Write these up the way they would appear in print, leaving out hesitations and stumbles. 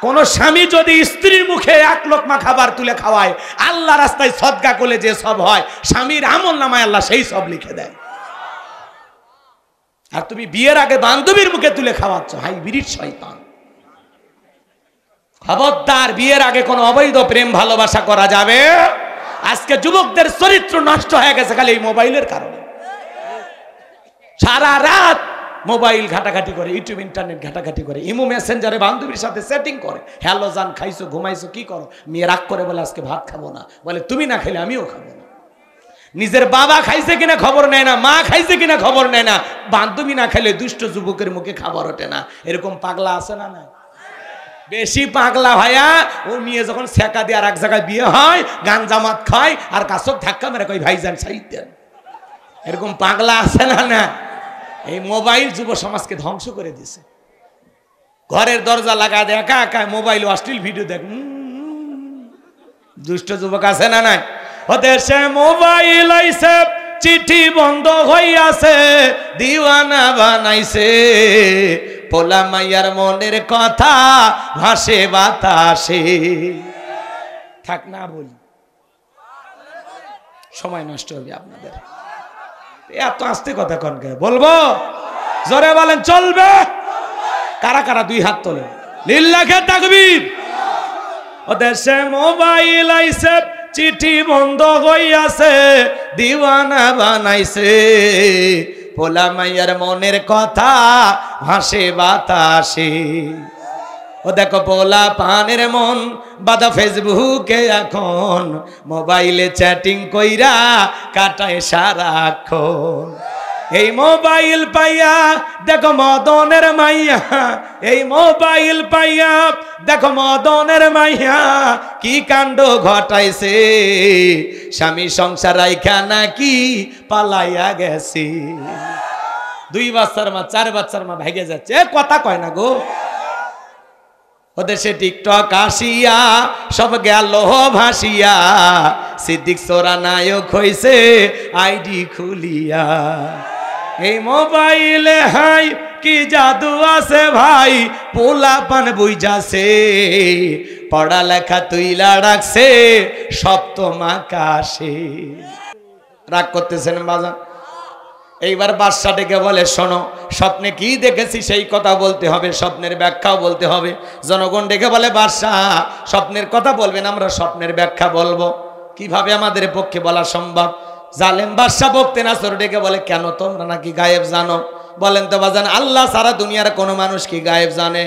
কোন স্বামী যদি স্ত্রীর মুখে এক লোকমা খাবার তুলে খাওয়ায়, আল্লাহ রাস্তায় সদকা করলে যে সব হয়, স্বামীর আমল নামায় আল্লাহ সেই সব লিখে দেয়। আর তুমি বিয়ের আগে বান্ধবীর মুখে তুলে খাওয়াচ্ছ, হাই বিরিট শয়তান। খবরদার, বিয়ের আগে কোনো অবৈধ প্রেম ভালোবাসা করা যাবে। আজকে যুবকদের চরিত্র নষ্ট হয়ে গেছে খালি এই মোবাইলের কারণে। সারা রাত মোবাইল ঘাটাঘাটি করে, ইউটিউব ইন্টারনেট ঘাটাঘাটি করে, ইমো মেসেঞ্জারে বান্ধবীর সাথে সেটিং করে। হ্যালো জান, খাইছো, ঘুমাইছো, কি করো? মেয়ে রাগ করে বলে আজকে ভাত খাবো না, বলে তুমি না খেলে আমিও খাবো না। নিজের বাবা খাইছে কিনা খবর নেয় না, মা খাইছে কিনা খবর নেয় না, বান্ধবী না খেলে দুষ্ট যুবকের মুখে খাবার ওঠে না। এরকম পাগলা আছে না? না, বেশি পাগলা ভাইয়া। ও মেয়ে যখন ছেঁকা দিয়ে আর এক জায়গায় বিয়ে হয়, গান জামাত খায় আর কাছক ধাক্কা মেরে কই ভাইজান সাইতেন। এরকম পাগলা আছে না? না, এই মোবাইল যুব সমাজকে ধ্বংস করে দিছে। ঘরের দরজা লাগা দেয় একা একা মোবাইল অশ্লীল ভিডিও দেখ। দুষ্ট যুবক আছে না? নাই। ওদের সে মোবাইল আইছে, চিঠি বন্ধ হইয়াছে, দিওয়ানা বানাইছে, পোলা মাইয়ার মনের কথা ভাসে বাতাসে। থাক না বলি, সময় নষ্ট হবে আপনাদের। এত আস্তে কথা কনকে বলবো? জোরে বলেন চলবে? কারা কারা দুই হাত তোলে, লিল্লাহে তাকবীর। ওদের সে মোবাইল আইছে, চিঠি বন্ধ হইয়াছে, দিওয়ানা বানাইছে, পোলা মাইয়ার মনের কথা ভাসে বাতাসে। ও দেখো পোলা পানের মন বাদা ফেসবুকে এখন, মোবাইলে চ্যাটিং কইরা কাটায় সারাক্ষণ। এই মোবাইল পাইয়া দেখো মদনের মাইয়া, এই মোবাইল পাইয়া দেখো মদনের মাইয়া কি কাণ্ড ঘটাইছে, স্বামী সংসার রাইখা নাকি পালাইয়া গেছে। 2 বাচ্চার মা 4 বাচ্চার মা ভাগে যাচ্ছে, কথা কয় না গো। ওদের সে টিকটক আসিয়া সব গেল ভাসিয়া, সিদ্দিক সোরা নায়ক হইছে আইডি খুলিয়া। এই মোবাইলে হাই কি জাদু আছে ভাই, পোলা পান বুঝাছে, পড়ালেখা তুইলা রাখছে সপ্তম আকাশে। রাগ করতেছেন বাজান? এইবার বাদশা ডেকে বলে শোনো, স্বপ্নে কি দেখেছি সেই কথা বলতে হবে, স্বপ্নের ব্যাখ্যাও বলতে হবে। জনগণ ডেকে বলে বাদশা স্বপ্নের কথা বলবেন, আমরা স্বপ্নের ব্যাখ্যা বলবো। কিভাবে আমাদের পক্ষে বলা সম্ভব? জালেম বাদশা বকতে নাসর ডেকে বলে কেন, তোমরা নাকি গায়েব জানো? বলেন তো বাজান, আল্লাহ সারা দুনিয়ার কোনো মানুষ কি গায়েব জানে?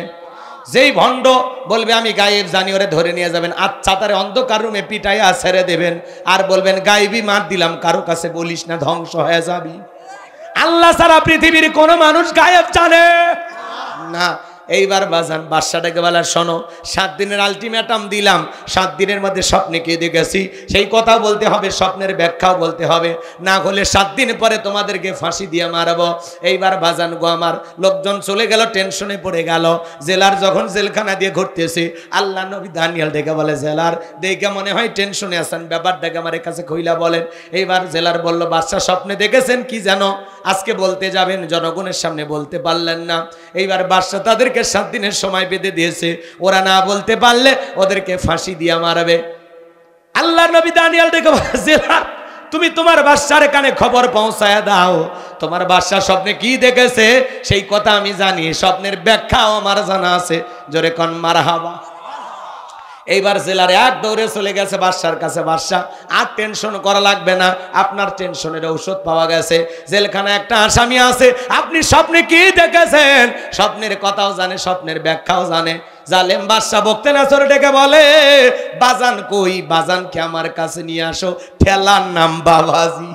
যেই ভণ্ড বলবে আমি গায়েব জানি, ওরে ধরে নিয়ে যাবেন, আচ্ছা তারে অন্ধকার রুমে পিটাইয়া ছেড়ে দেবেন, আর বলবেন গায়েবী মার দিলাম, কারো কাছে বলিস না, ধ্বংস হয়ে যাবি। আল্লাহ সারা পৃথিবীর কোন মানুষ গায়েব জানে না। এইবার বাজান বাদশাটাকে বলে শোনো, 7 দিনের আলটিমেটাম দিলাম, 7 দিনের মধ্যে স্বপ্নে কে দেখেছি সেই কথা বলতে হবে, স্বপ্নের ব্যাখ্যাও বলতে হবে, না হলে 7 দিন পরে তোমাদেরকে ফাঁসি দিয়ে মারবো। এইবার বাজান গো আমার, লোকজন চলে গেল, টেনশনে পড়ে গেল। জেলার যখন জেলখানা দিয়ে ঘুরতেছে, আল্লাহ নবী দানিয়েল ডেকে বলে জেলার দেখে মনে হয় টেনশনে আছেন, ব্যাপারটাকে আমার কাছে কইলা বলেন। এইবার জেলার বলল বাদশা স্বপ্নে দেখেছেন কি জানো? আজকে বলতে যাবেন, জনগণের সামনে বলতে পারলেন না। এইবার বাদশা তাদেরকে 7 দিনের সময় বেঁধে দিয়েছে, ওরা না বলতে পারলে ওদেরকে ফাঁসি দিয়ে মারবে। আল্লাহ নবী দানিয়েল ডেকে বলে জেলার তুমি তোমার বাদশার কানে খবর পৌঁছায় দাও, তোমার বাদশা স্বপ্নে কি দেখেছে সেই কথা আমি জানি, স্বপ্নের ব্যাখ্যাও আমার জানা আছে। জোরে কোন মারহাবা। এইবার জেলার এক দৌড়ে চলে গেছে বাদশার কাছে, বাদশা আর টেনশন করা লাগবে না, আপনার টেনশনের ঔষধ পাওয়া গেছে। জেলখানায় একটা আসামি আছে, আপনি স্বপ্নে কি দেখেছেন স্বপ্নের কথাও জানে, স্বপ্নের ব্যাখ্যাও জানে। জালেম বাদশা বকতে নাসর ডেকে বলে বাজান কই, বাজানকে আমার কাছে নিয়ে আসো, ঠেলার নাম বাবাজি।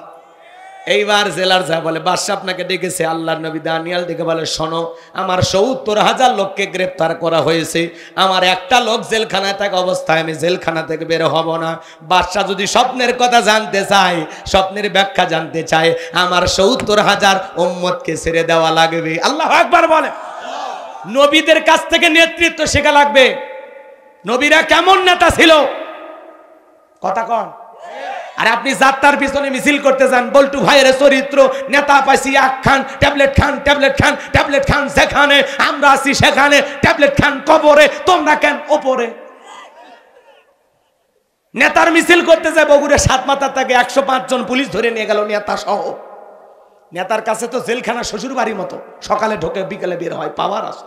এইবার জেলার যা বলে বাদশা আপনাকে ডেকেছে। আল্লাহর নবী দানিয়েল ডেকে বলে শোনো, আমার 70,000 লোককে গ্রেফতার করা হয়েছে, আমার একটা লোক জেলখানায় থাকা অবস্থায় আমি জেলখানা থেকে বের হব না। বাদশা যদি স্বপ্নের কথা জানতে চায়, স্বপ্নের ব্যাখ্যা জানতে চায়, আমার 70,000 উম্মতকে ছেড়ে দেওয়া লাগবে। আল্লাহু আকবার বলে। নবীদের কাছ থেকে নেতৃত্ব শেখা লাগবে। নবীরা কেমন নেতা ছিল, কথা কন। আর আপনি যাত্রার পিছনে মিছিল করতে যান, বল্টু ভাইয়ের চরিত্র, নেতা পাইছি খান, ট্যাবলেট খান, ট্যাবলেট খান, ট্যাবলেট খান, যেখানে আমরা আছি সেখানে ট্যাবলেট খান, কবরে, তোমরা কেন ওপরে। নেতার মিছিল করতে যায় বগুড়া সাতমাথার থেকে 105 জন পুলিশ ধরে নিয়ে গেল নেতা সহ। নেতার কাছে তো জেলখানা শ্বশুর বাড়ির মতো, সকালে ঢোকে বিকেলে বের হয়, পাওয়ার আছে।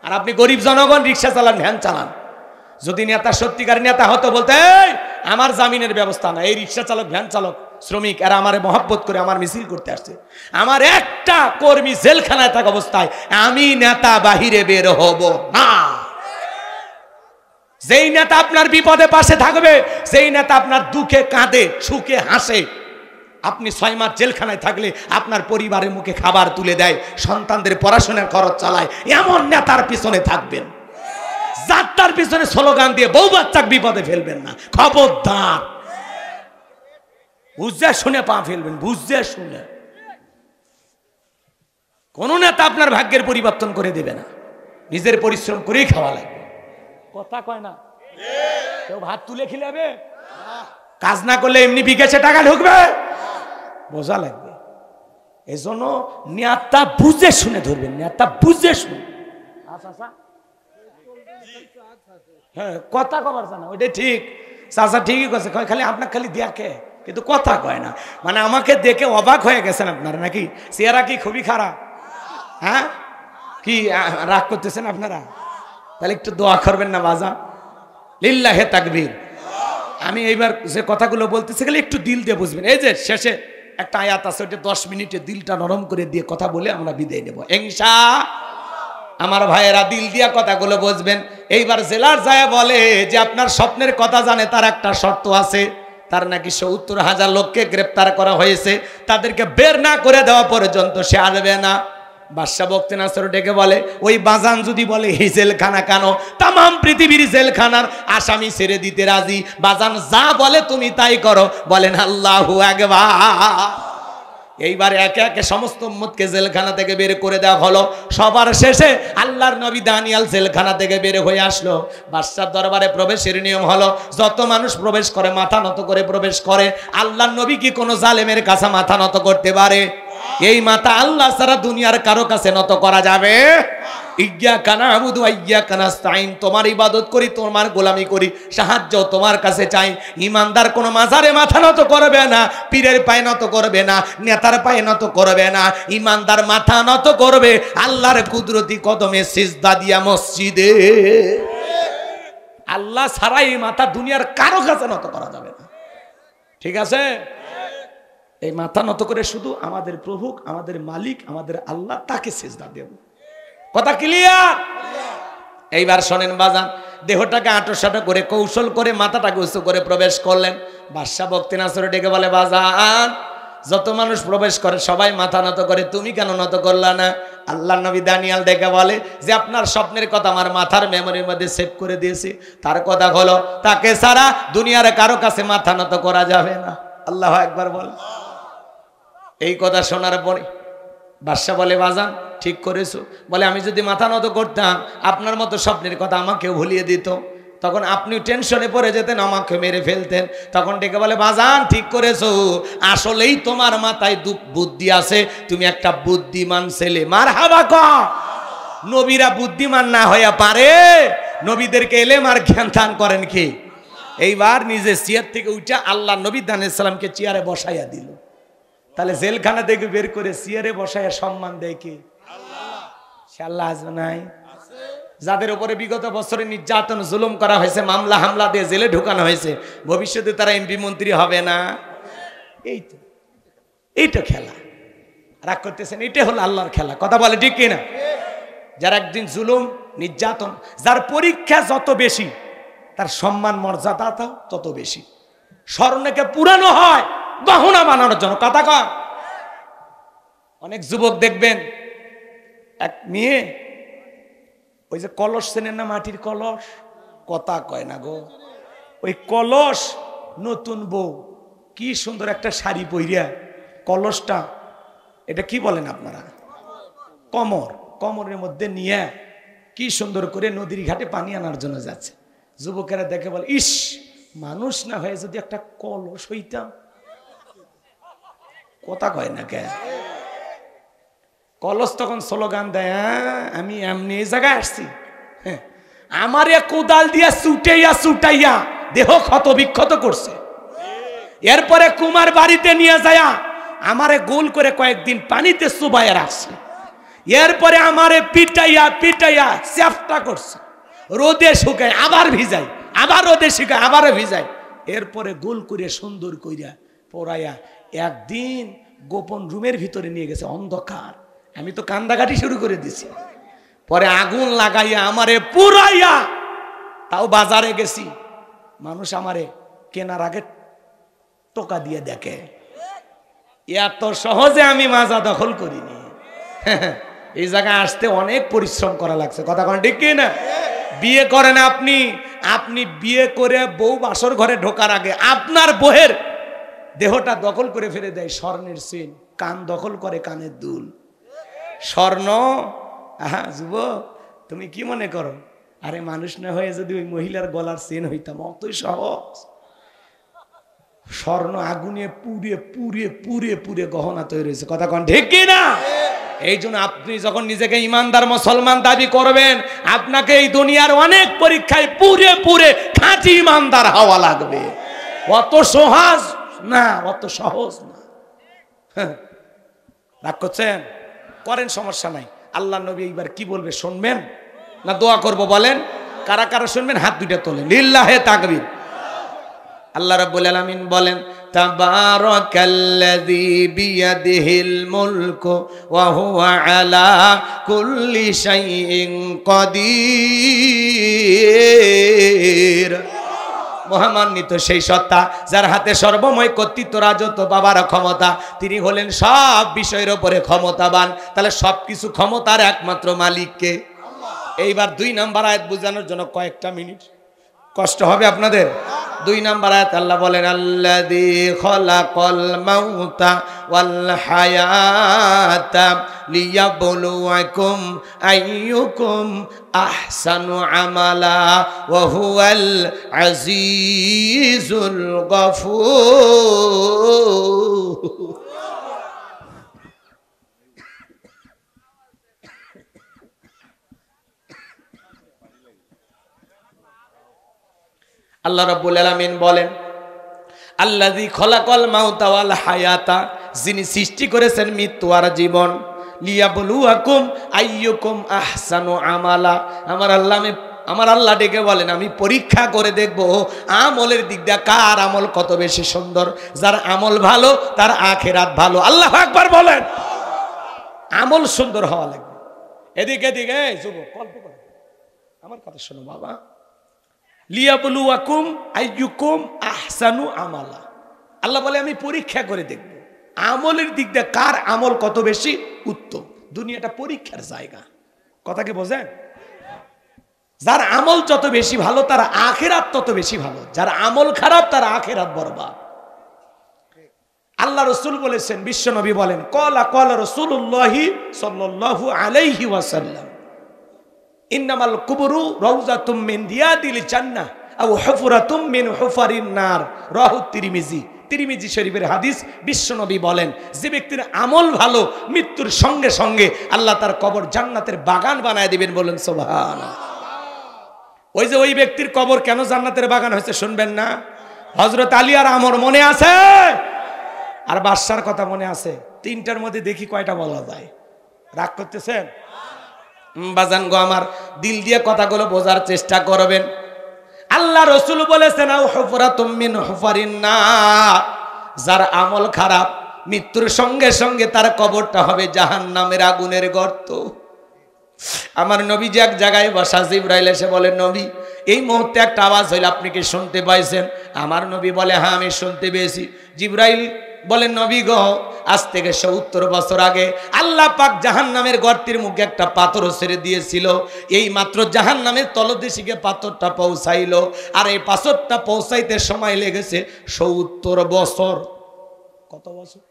আর আপনি গরিব জনগণ রিক্সা চালান, ভ্যান চালান। যদি নেতা সত্যিকার নেতা হতো বলতে আমার জামিনের ব্যবস্থা না, এই রিক্সা চালক, ভ্যান চালক, শ্রমিক এরা আমারে মহব্বত করে আমার মিছিল করতে আসছে, আমার একটা কর্মী জেলখানায় থাকা অবস্থায় আমি নেতা বাহিরে বের হব না। যেই নেতা আপনার বিপদে পাশে থাকবে, যেই নেতা আপনার দুঃখে কাঁদে, সুখে হাসে, আপনি 6 মাস জেলখানায় থাকলে আপনার পরিবারের মুখে খাবার তুলে দেয়, সন্তানদের পড়াশোনার খরচ চালায়, এমন নেতার পিছনে থাকবেন। যাত্রার পিছনে স্লোগান দিয়ে বউ বাচ্চাকে বিপদে ফেলবেন না, খবরদার। বুঝে শুনে পা ফেলবেন, বুঝে শুনে। কোন নেতা আপনার ভাগ্যের পরিবর্তন করে দেবে না, নিজের পরিশ্রম করেই খাওয়া লাগবে। কথা কয় না, কেউ ভাত তুলে খিলাবে, কাজ না করলে এমনি বিকাশে টাকা ঢুকবে, বোঝা লাগবে। এই জন্য নেতা বুঝে শুনে ধরবেন, নেতা বুঝে শুনে। হ্যাঁ, কথা কবার জানা, ওইটাই ঠিক। চাচা ঠিকই কথা কয়, খালি আপনার খালি দেখে কিন্তু কথা কয় না। মানে আমাকে দেখে অবাক হয়ে গেছেন আপনারা নাকি? চেহারা কি খুবই খারাপ? হ্যাঁ, কি রাগ করতেছেন আপনারা? তাহলে একটু দোয়া করবেন না বাজান, লিল্লাহে তাকবীর। আমি এইবার যে কথাগুলো বলতেছি গেলে একটু দিল দিয়ে বুঝবেন। এই যে শেষে একটা আয়াত আছে, ওটা 10 মিনিটে দিলটা নরম করে দিয়ে কথা বলে আমরা বিদায় নেব ইনশাআল্লাহ। আমার ভাইয়েরা দিল দিয়া কথাগুলো বুঝবেন। এইবার জেলার যায় বলে যে আপনার স্বপ্নের কথা জানে, তার একটা শর্ত আছে, তার নাকি 70,000 লোককে গ্রেপ্তার করা হয়েছে, তাদেরকে বের না করে দেওয়া পর্যন্ত সে আসবে না। বাদশা বক্তে নাসর ডেকে বলে, ওই বাজান যদি বলে এই জেলখানা কেন, তাম পৃথিবীর জেলখানার আসামি ছেড়ে দিতে রাজি, বাজান যা বলে তুমি তাই করো। বলেন আল্লাহু আকবার। এইবার একে একে সমস্ত উম্মতকে জেলখানা থেকে বের করে দেওয়া হলো। সবার শেষে আল্লাহর নবী দানিয়াল জেলখানা থেকে বের হয়ে আসলো। বাদশার দরবারে প্রবেশের নিয়ম হলো, যত মানুষ প্রবেশ করে মাথা নত করে প্রবেশ করে। আল্লাহর নবী কি কোনো জালেমের কাছে মাথা নত করতে পারে? এই মাথা আল্লাহ ছাড়া দুনিয়ার কারো কাছে নত করা যাবে? ইয়্যাকা না'বুদু ওয়া ইয়্যাকা নাস্তাঈন, তোমার ইবাদত করি, তোমার গোলামি করি, সাহায্য তোমার কাছে চাই। ঈমানদার কোনো মাজারে মাথা নত করবে না, পীরের পায়ে নত করবে না, নেতার পায়ে নত করবে না। ঈমানদার মাথা নত করবে আল্লাহর কুদরতি কদমে সিজদা দিয়া মসজিদে। আল্লাহ ছাড়া এই মাথা দুনিয়ার কারো কাছে নত করা যাবে না। ঠিক আছে? এই মাথা নত করে শুধু আমাদের প্রভু, আমাদের মালিক, আমাদের আল্লাহ, তাকে সিজদা দেব। কথা ক্লিয়ার? এইবার শোনেন বাজান, দেহটাকে আঁটোসাঁটো করে কৌশল করে মাথাটাকে উঁচু করে প্রবেশ করলেন। বাদশা বক্তে নাসর ডেকে বলে, বাজান যত মানুষ প্রবেশ করে সবাই মাথা নত করে, তুমি কেন নত করলা না? আল্লাহ নবী দানিয়াল ডেকে বলে যে আপনার স্বপ্নের কথা আমার মাথার মেমোরির মধ্যে সেভ করে দিয়েছি। তার কথা হলো, তাকে ছাড়া দুনিয়ার কারো কাছে মাথা নত করা যাবে না। আল্লাহু আকবার বল। এই কথা শোনার পরে বাদশা বলে, বাজান ঠিক করেছো। বলে, আমি যদি মাথা নত করতাম আপনার মতো স্বপ্নের কথা আমাকেও ভুলিয়ে দিত, তখন আপনি টেনশনে পড়ে যেতেন, আমাকে মেরে ফেলতেন। তখন ডেকে বলে, বাজান ঠিক করেছো, আসলেই তোমার মাথায় বুদ্ধি আছে, তুমি একটা বুদ্ধিমান ছেলে। মারহাবা কও। নবীরা বুদ্ধিমান না হইয়া পারে? নবীদেরকে এলেম আর জ্ঞান দান করেন কি? এইবার নিজে চেয়ার থেকে উঠে আল্লাহ নবী দানিয়াল সালামকে চেয়ারে বসাইয়া দিল। তাহলে জেলখানা থেকে বের করে চেয়ারে বসাইয়া সম্মান দেয় কি? সে আল্লাহ আসবে নাই? যাদের উপরে বিগত বছরে নির্যাতন জুলুম করা হয়েছে, মামলা হামলা দিয়ে জেলে ঢুকানো হয়েছে, ভবিষ্যতে তারা এমপি মন্ত্রী হবে না? এইটা খেলা। রাগ করতেছেন? এটা হলো আল্লাহর খেলা। কথা বলে ঠিক কিনা? যার একদিন জুলুম নির্যাতন, যার পরীক্ষা যত বেশি তার সম্মান মর্যাদা তত বেশি। স্বর্ণকে পুরানো হয় গহনা বানানোর জন্য। কথা কয়। অনেক যুবক দেখবেন, এক মেয়ে ওই যে কলস চেনেন না, মাটির কলস, কথা কয় না গো, ওই কলস, নতুন বউ কি সুন্দর একটা শাড়ি পরিয়া কলসটা, এটা কি বলেন আপনারা? কমর, কমরের মধ্যে নিয়ে কি সুন্দর করে নদীর ঘাটে পানি আনার জন্য যাচ্ছে। যুবকেরা দেখে বলে, ইস মানুষ না হয়ে যদি একটা কলস হইতাম, কথা কয় না কে? কলস তখন স্লোগান দেয়, আমি এমনি এই জায়গায় আসছি, আমারে কোদাল দিয়া ছুটাইয়া ছুটাইয়া দেহ ক্ষত বিক্ষত করছে। এরপরে কুমার বাড়িতে নিয়ে যায়া আমারে গোল করে কয়েকদিন পানিতে চুবাইয়া রাখছে। এরপরে আমারে পিটাইয়া পিটাইয়া চ্যাপ্টা করছে, রোদে শুকায় আবার ভিজাই, আবার রোদে শুকায় আবারও ভিজাই, এরপরে গোল করে সুন্দর কইরা পড়াইয়া একদিন গোপন রুমের ভিতরে নিয়ে গেছে, অন্ধকার। আমি তো কান্দাকাটি শুরু করে দিছি। পরে আগুন লাগাইয়া আমারে পুরাইয়া, তাও বাজারে গেছি, মানুষ আমারে কেনার আগে টোকা দিয়ে দেখে। এত সহজে আমি মাজা দখল করিনি। এই জায়গায় আসতে অনেক পরিশ্রম করা লাগছে, কথা কোন ঠিক কি না? বিয়ে করেন আপনি, আপনি বিয়ে করে বউ বাসর ঘরে ঢোকার আগে আপনার বউয়ের দেহটা দখল করে ফেলে দেয় স্বর্ণের চেন, কান দখল করে কানের দুল, স্বর্ণ। যুবক তুমি কি মনে করো, আরে মানুষ না হয়ে যদি ওই মহিলার গলার চেন হইতাম, অতই সহজ। স্বর্ণ আগুনে পুড়ে পুড়ে পুড়ে পুড়ে গহনা তৈরি হয়েছে, কথা কোন ঠিক কি না? এই জন্য আপনি যখন নিজেকে ইমানদার মুসলমান দাবি করবেন, আপনাকে এই দুনিয়ার অনেক পরীক্ষায় পুড়ে পুড়ে খাঁটি ইমানদার হওয়া লাগবে। অত সহজ না, অত সহজ না। রাগ করছেন? করেন, সমস্যা নাই। আল্লাহ নবী এইবার কি বলবে শুনবেন না দোয়া করব বলেন? কারা কারা শুনবেন হাত দুইটা তোলেন, লিল্লাহে তাকবীর। আল্লাহ রাব্বুল আলামিন বলেন, তাবারাকাল্লাযী বিয়াদিহিল মুলকু ওয়া হুয়া আলা কুল্লি শাইইন কাদির। মহামান্বিত সেই সত্তা যার হাতে সর্বময় কর্তৃত্ব, রাজত্ব, বাবার ক্ষমতা, তিনি হলেন সব বিষয়ের উপরে ক্ষমতাবান। তাহলে সবকিছু ক্ষমতার একমাত্র মালিককে। এইবার 2 নাম্বার আয়াত বোঝানোর জন্য কয়েকটা মিনিট কষ্ট হবে আপনাদের। 2 নাম্বার আয়াত আল্লাহ বলেন, আল্লাযী খালাকাল মাউতা ওয়াল হায়াতা লিয়াবলুয়াকুম আইয়ুকুম আহসানু আমালা ওয়া হুয়াল আজিজুল গফুর। আল্লাহ রাব্বুল আলামিন বলেন, আল্লাযী খালাকাল মাউতা ওয়াল হায়াতা, যিনি সৃষ্টি করেছেন মৃত্যু আর জীবন, লিয়াবলুয়াকুম আইয়ুকুম আহসানু আমালা। আমার আল্লাহ ডেকে বলেন, আমি পরীক্ষা করে দেখব আমলের দিক দিয়ে কার আমল কত বেশি সুন্দর। যার আমল ভালো তার আখিরাত ভালো। আল্লাহু আকবার বলেন। আমল সুন্দর হওয়া লাগবে। এদিকে এদিকে যুবক গল্প করে আমার কথা শোনো বাবা। লিয়াবলুয়াকুম আইয়ুকুম আহসানু আমালা, আল্লাহ বলে আমি পরীক্ষা করে দেখব আমলের দিক দিয়ে কার আমল কত বেশি উত্তম। দুনিয়াটা পরীক্ষার জায়গা, কথা কি বোঝেন? যার আমল যত বেশি ভালো তার আখিরাত তত বেশি ভালো, যার আমল খারাপ তার আখিরাত বরবাদ। আল্লাহ রাসূল বলেছেন, বিশ্ব নবী বলেন, ক্বালা রাসূলুল্লাহি সাল্লাল্লাহু আলাইহি ওয়াসাল্লাম, ইন্নামাল কুবরু রাউযাতুম মিন রিয়াদিল জান্নাহ আও হুফরাতুম মিন হুফারিন নার। রাহু তিরমিজি, তিরমিজি শরীফের হাদিস। বিশ্বনবী বলেন, যে ব্যক্তির আমল ভালো, মৃত্যুর সঙ্গে সঙ্গে আল্লাহ তার কবর জান্নাতের বাগান বানায় দিবেন। বলেন সুবহানাল্লাহ। ওই যে ওই ব্যক্তির কবর কেন জান্নাতের বাগান হয়েছে শুনবেন না? হযরত আলী আর আমর মনে আছে? আর বাদশার কথা মনে আছে? 3টার মধ্যে দেখি কয়টা বলা যায়? রাগ করতেছেন? বাজান গো আমার, দিল দিয়ে কথাগুলো বোঝার চেষ্টা করবেন। আল্লাহ রাসূল বলেছেন, আও হুফরাতুম মিন হুফারিন নার, যার আমল খারাপ মৃত্যুর সঙ্গে সঙ্গে তার কবরটা হবে জাহান্নামের আগুনের গর্ত। আমার নবী যে এক জায়গায় বসা, জিবরাইল এসে বলে, নবী এই মুহূর্তে একটা আওয়াজ হইল, আপনি কি শুনতে পাইছেন? আমার নবী বলে, হ্যাঁ আমি শুনতে পেয়েছি। জিবরাইল বলেন, নবী গো, আজ থেকে 70 বছর আগে আল্লাহ পাক জাহান্নামের গর্তের মুখে একটা পাথর ছেড়ে দিয়েছিল। এই মাত্র জাহান্নামের তলদেশে পাথরটা পৌঁছাইলো, আর এই পাথরটা পৌঁছাইতে সময় লেগেছে 70 বছর। কত বছর?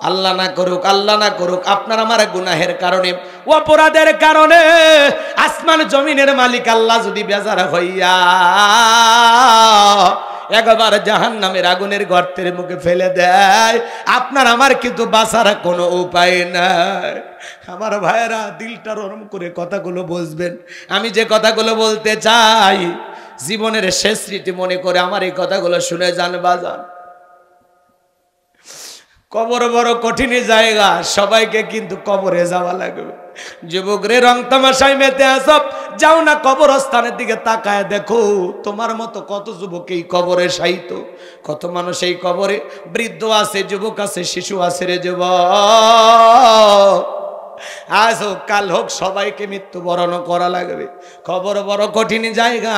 আল্লাহ না করুক, আল্লাহ না করুক, আপনার আমার গুনাহের কারণে, অপরাধের কারণে আসমান জমিনের মালিক আল্লাহ যদি বেজার হইয়া একবার জাহান্নামের আগুনের গর্তের মুখে ফেলে দেয়, আপনার আমার কিন্তু বাঁচার কোনো উপায় নাই। আমার ভাইয়েরা, দিলটা নরম করে কথাগুলো বুঝবেন। আমি যে কথাগুলো বলতে চাই, জীবনের শেষ স্মৃতি মনে করে আমার এই কথাগুলো শুনে যান বাজান। কবর বড় কঠিন জায়গা, সবাইকে কিন্তু কবরে যাওয়া লাগবে। যুবকরে রং তামাশায় মেতে আসব, যাও না কবরস্থানের দিকে তাকায় দেখো, তোমার মতো কত যুবক এই কবরে শায়িত, কত মানুষ এই কবরে, বৃদ্ধ আছে, যুবক আছে, শিশু আছে রে যুবক। আজ হোক কাল হোক সবাইকে মৃত্যুবরণ করা লাগবে। কবর বড় কঠিন জায়গা।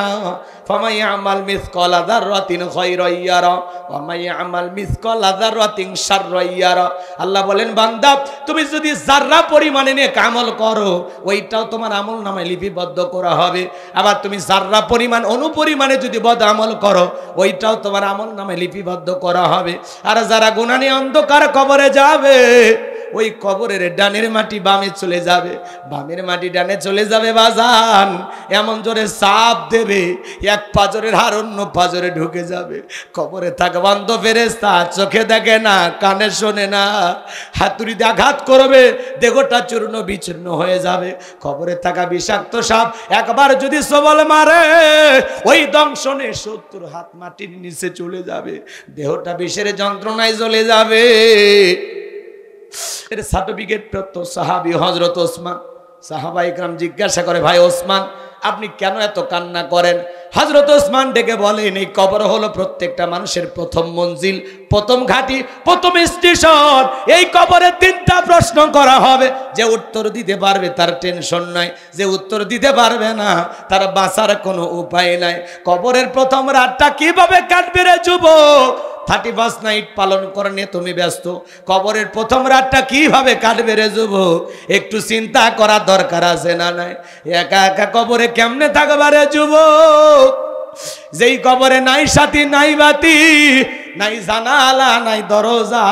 ফামাই আমাল মিসকালা যাররাতিন খায়রান ইয়ারা ওয়া মাই আমাল মিসকালা যাররাতিন শাররান ইয়ারা। আল্লাহ বলেন, বান্দা তুমি যদি যাররা পরিমাণে নেক আমল করো, ওইটাও তোমার আমল নামায় লিপিবদ্ধ করা হবে। আবার তুমি যাররা পরিমাণ অনুপরিমাণে যদি বদ আমল করো, ওইটাও তোমার আমল নামায় লিপিবদ্ধ করা হবে। আর যারা গুনাহ নিয়ে অন্ধকার কবরে যাবে, ওই কবরের ডানের মাটি বামে চলে যাবে, বামের মাটি ডানে চলে যাবে বাজান। এমন জোরে চাপ দেবে, এক পাজরের হাড় অন্য পাজরে ঢুকে যাবে। কবরে থাকা বান্ধ ফেরেশতা চোখে দেখে না, কানে শোনে না, হাতুড়িতে আঘাত করবে, দেহটা চূর্ণ বিচূর্ণ হয়ে যাবে। কবরে থাকা বিষাক্ত সাপ একবার যদি সবল মারে, ওই দংশনে 70 হাত মাটির নিচে চলে যাবে, দেহটা বিষের যন্ত্রণায় চলে যাবে। এর সার্টিফিকেট প্রাপ্ত সাহাবী হযরত ওসমান। সাহাবা ইকরাম জিজ্ঞাসা করে, ভাই ওসমান, আপনি কেন এত কান্না করেন? হযরত ওসমান ডেকে বলেন, এই কবর হলো প্রত্যেকটা মানুষের প্রথম মঞ্জিল, প্রথম ঘাঁটি, প্রথম স্টেশন। এই কবরে 3টা প্রশ্ন করা হবে। যে উত্তর দিতে পারবে তার টেনশন নাই, যে উত্তর দিতে পারবে না তার বাঁচার কোনো উপায় নাই। কবরের প্রথম রাতটা কিভাবে কাটবে রে যুবক? 31 নাইট পালন করে নিয়ে তুমি ব্যস্ত, কবরের প্রথম রাতটা কিভাবে কাটবে রে যুবক? একটু চিন্তা করার দরকার আছে না নাই? একা একা কবরে কেমনে থাকবে রে যুবক? যেই কবরে নাই সাথী, নাই বাতি, নাই জানালা, নাই দরজা,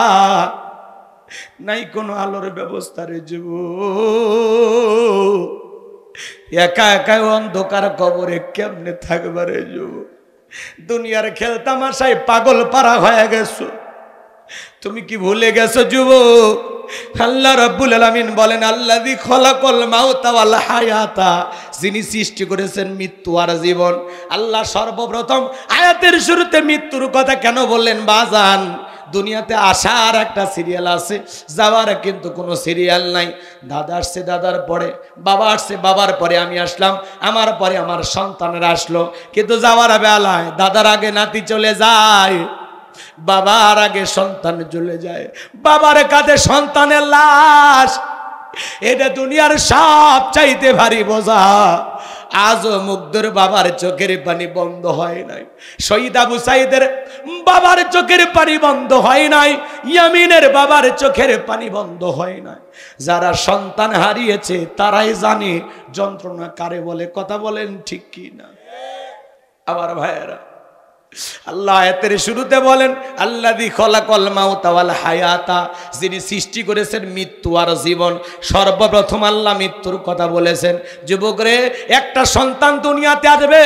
নাই কোনো আলোর ব্যবস্থা রে যুবক। একা একা অন্ধকার কবরে কেমনে থাকবে রে যুবক? দুনিয়ার খেলতামাশায় পাগল পারা হয়ে গেছো, তুমি কি ভুলে গেছো যুবক? আল্লাহ রাব্বুল আলামিন বলেন, আল্লাযী খলাকাল মাউতা ওয়াল হায়াতা, যিনি সৃষ্টি করেছেন মৃত্যু আর জীবন। আল্লাহ সর্বপ্রথম আয়াতের শুরুতে মৃত্যুর কথা কেন বললেন বাজান? দুনিয়াতে আসার একটা সিরিয়াল আছে, যাওয়ার কিন্তু কোনো সিরিয়াল নাই। দাদা আসছে দাদার পরে, বাবা আসছে বাবার পরে আমি আসলাম, আমার পরে আমার সন্তানেরা আসলো। কিন্তু যাওয়ার বেলায় দাদার আগে নাতি চলে যায়, বাবার আগে সন্তান চলে যায়, বাবার কাঁধে সন্তানের লাশ। এটা দুনিয়ার সব চাইতে ভারী বোঝা। আজও মুগ্ধর বাবার চোখের পানি বন্ধ হয় নাই, শহীদ আবু সাইদের বাবার চোখের পানি বন্ধ হয় নাই, ইয়ামিনের বাবার চোখের পানি বন্ধ হয় নাই। যারা সন্তান হারিয়েছে তারাই জানে যন্ত্রণা কারে বলে। কথা বলেন ঠিক কি না? আমার ভাইয়েরা, আল্লাহ আয়াতের শুরুতে বলেন, আল্লাযী খলাকাল মাউতা ওয়াল হায়াতা, যিনি সৃষ্টি করেছেন মৃত্যু আর জীবন। সর্বপ্রথম আল্লাহ মৃত্যুর কথা বলেছেন। যুবকরে, একটা সন্তান দুনিয়াতে আসবে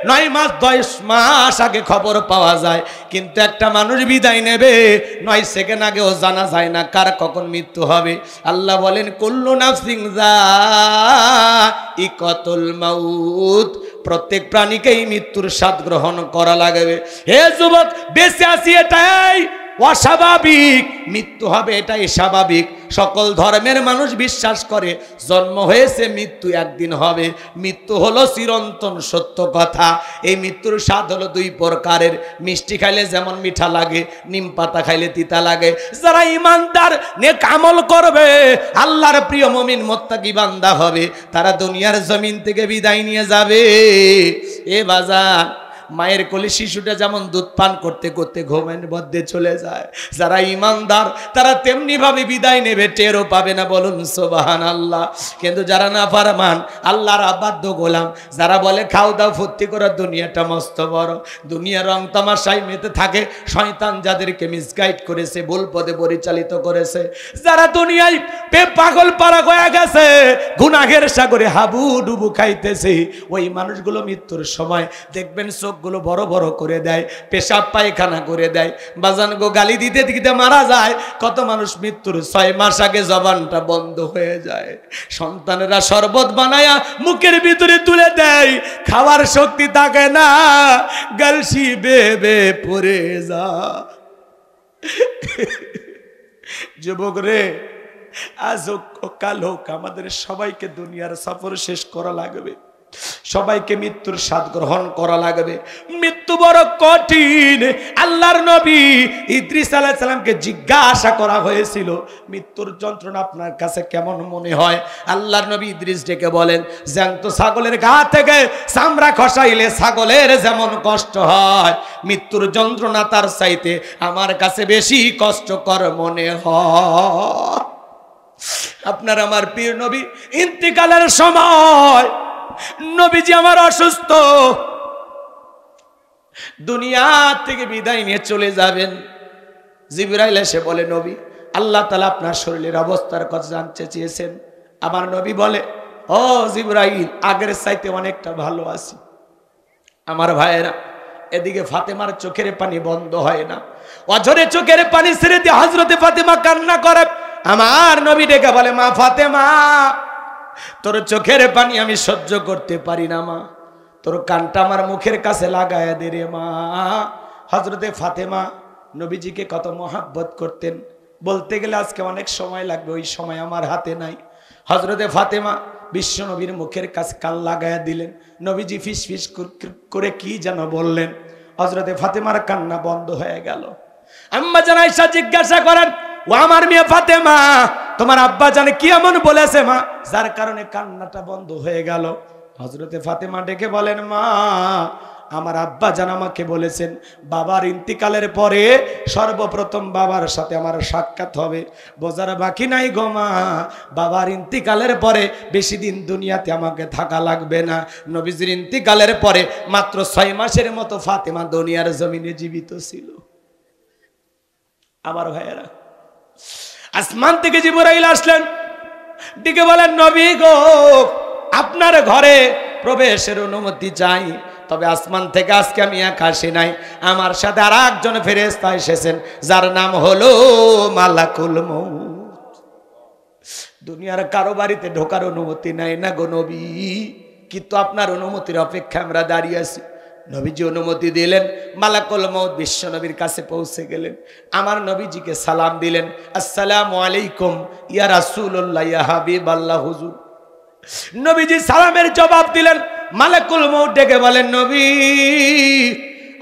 9 মাস 10 মাস আগে খবর পাওয়া যায়, কিন্তু একটা মানুষ বিদায় নেবে 9 সেকেন্ড আগেও জানা যায় না কার কখন মৃত্যু হবে। আল্লাহ বলেন, কুল্লু নাফসিন যায়িকাতুল মাউত, প্রত্যেক প্রাণীকেই মৃত্যুর স্বাদ গ্রহণ করা লাগবে। হে যুবক, বেঁচে আছি এটাই অস্বাভাবিক, মৃত্যু হবে এটাই স্বাভাবিক। সকল ধর্মের মানুষ বিশ্বাস করে জন্ম হয়েছে, মৃত্যু একদিন হবে। মৃত্যু হলো চিরন্তন সত্য কথা। এই মৃত্যুর স্বাদ হলো 2 প্রকারের। মিষ্টি খাইলে যেমন মিঠা লাগে, নিম পাতা খাইলে তিতা লাগে। যারা ইমানদার নেক আমল করবে, আল্লাহর প্রিয় মুমিন মুত্তাকি বান্দা হবে, তারা দুনিয়ার জমিন থেকে বিদায় নিয়ে যাবে। এ বাজার, মায়ের কোলে শিশুটা যেমন দুধ পান করতে করতে ঘুমের মধ্যে চলে যায়, যারা ইমানদার তারা তেমনি ভাবে বিদায় নেবে, টেরও পাবে না। বলুন সুবহানাল্লাহ। কিন্তু যারা নাফরমান, আল্লাহর অবাধ্য গোলাম, যারা বলে খাও দাও ফুর্তি করো, দুনিয়াটা মস্ত বড়, দুনিয়ার রং তামাশায় মেতে থাকে, শয়তান যাদেরকে মিসগাইড করেছে, ভুল পথে পরিচালিত করেছে, যারা দুনিয়ায় পাগল পারা হয়ে গেছে, গুনাহের সাগরে হাবুডুবু খাইতেছে, ওই মানুষগুলো মৃত্যুর সময় দেখবেন চোখগুলো বড় বড় করে দেয়, পেশাব পায়খানা করে দেয়, বাজান গো গালি দিতে দিতে মারা যায়। কত মানুষ মৃত্যুর 6 মাস আগে জবানটা বন্ধ হয়ে যায়, সন্তানেরা শরবত বানায়া মুখের ভিতরে তুলে দেয়, খাওয়ার শক্তি থাকে না, গলসি বেবে পড়ে যা। যুবক রে, আজ হোক কাল হোক আমাদের সবাইকে দুনিয়ার সফর শেষ করা লাগবে, সবাইকে মৃত্যুর স্বাদ গ্রহণ করা লাগবে। মৃত্যু বড় কঠিন। আল্লাহর নবী ইদ্রিস আলাইহিস সালামকে জিজ্ঞাসা করা হয়েছিল, মৃত্যুর যন্ত্রণা আপনার কাছে কেমন মনে হয়? আল্লাহর নবী ইদ্রিস ডেকে বলেন, জ্যান্ত ছাগলের গা থেকে চামড়া খসাইলে ছাগলের যেমন কষ্ট হয়, মৃত্যুর যন্ত্রণা তার চাইতে আমার কাছে বেশি কষ্টকর মনে হয়। আপনার আমার প্রিয় নবী ইন্তিকালের সময়, নবীজি আমার অসুস্থ, দুনিয়া থেকে বিদায় নিয়ে চলে যাবেন। জিবরাইল এসে বলে, নবী আল্লাহ তাআলা আপনার শরীরের অবস্থার কথা জানতে চেয়েছেন। আমার নবী বলে, ও জিবরাইল, আগের চাইতে অনেকটা ভালো আছি। আমার ভাইয়েরা, এদিকে ফাতেমার চোখের পানি বন্ধ হয় না, অঝরে চোখের পানি ছেড়ে দিয়ে হযরতে ফাতেমা কান্না করে। আমার নবী ডেকে বলে, মা ফাতেমা, তোর চোখের পানি আমি সহ্য করতে পারি না মা, তোর কানটা আমার মুখের কাছে লাগায় দে রে মা। হযরতে ফাতেমা নবীজিকে কত মহব্বত করতেন, বলতে গেলে আজকে অনেক সময় লাগবে, ওই সময় আমার হাতে নাই। হযরতে ফাতেমা বিশ্ব নবীর মুখের কাছে কান লাগায় দিলেন, নবীজি ফিস ফিস করে কি যেন বললেন, হযরতে ফাতেমার কান্না বন্ধ হয়ে গেল। আম্মা জান আয়েশা জিজ্ঞাসা করেন, ও আমার মেয়ে ফাতেমা, তোমার আব্বা জানে কি এমন বলেছে মা, যার কারণে কান্নাটা বন্ধ হয়ে গেল? হযরতে ফাতেমা ডেকে বলেন, মা, আমার আব্বা জান আমাকে বলেছেন বাবার ইন্তিকালের পরে সর্বপ্রথম বাবার সাথে আমার সাক্ষাৎ হবে, বোঝার বাকি নাই গো মা, বাবার ইন্তিকালের পরে বেশি দিন দুনিয়াতে আমাকে থাকা লাগবে না। নবীজির ইন্তিকালের পরে মাত্র 6 মাসের মতো ফাতেমা দুনিয়ার জমিনে জীবিত ছিল। আমার ভাইয়েরা, আসমান থেকে জিবরাইল আসলেন, ডেকে বলেন, নবী গো, আপনার ঘরে প্রবেশের অনুমতি চাই, তবে আসমান থেকে আজকে আমি একা আসি নাই, আমার সাথে আর একজন ফেরেশতা এসেছেন, যার নাম হলো মালাকুল মউত। দুনিয়ার কারো বাড়িতে ঢোকার অনুমতি নাই না গো নবী, কিন্তু আপনার অনুমতির অপেক্ষা আমরা দাঁড়িয়ে আছি। নবীজি অনুমতি দিলেন, মালাকুল মউত বিশ্ব নবীর কাছে পৌঁছে গেলেন, আমার নবীজিকে সালাম দিলেন, আসসালামু আলাইকুম ইয়া রাসূলুল্লাহ ইয়া হাবিবাল্লাহ হুজুর। নবীজি সালামের জবাব দিলেন। মালাকুল মউত ডেকে বলেন, নবী,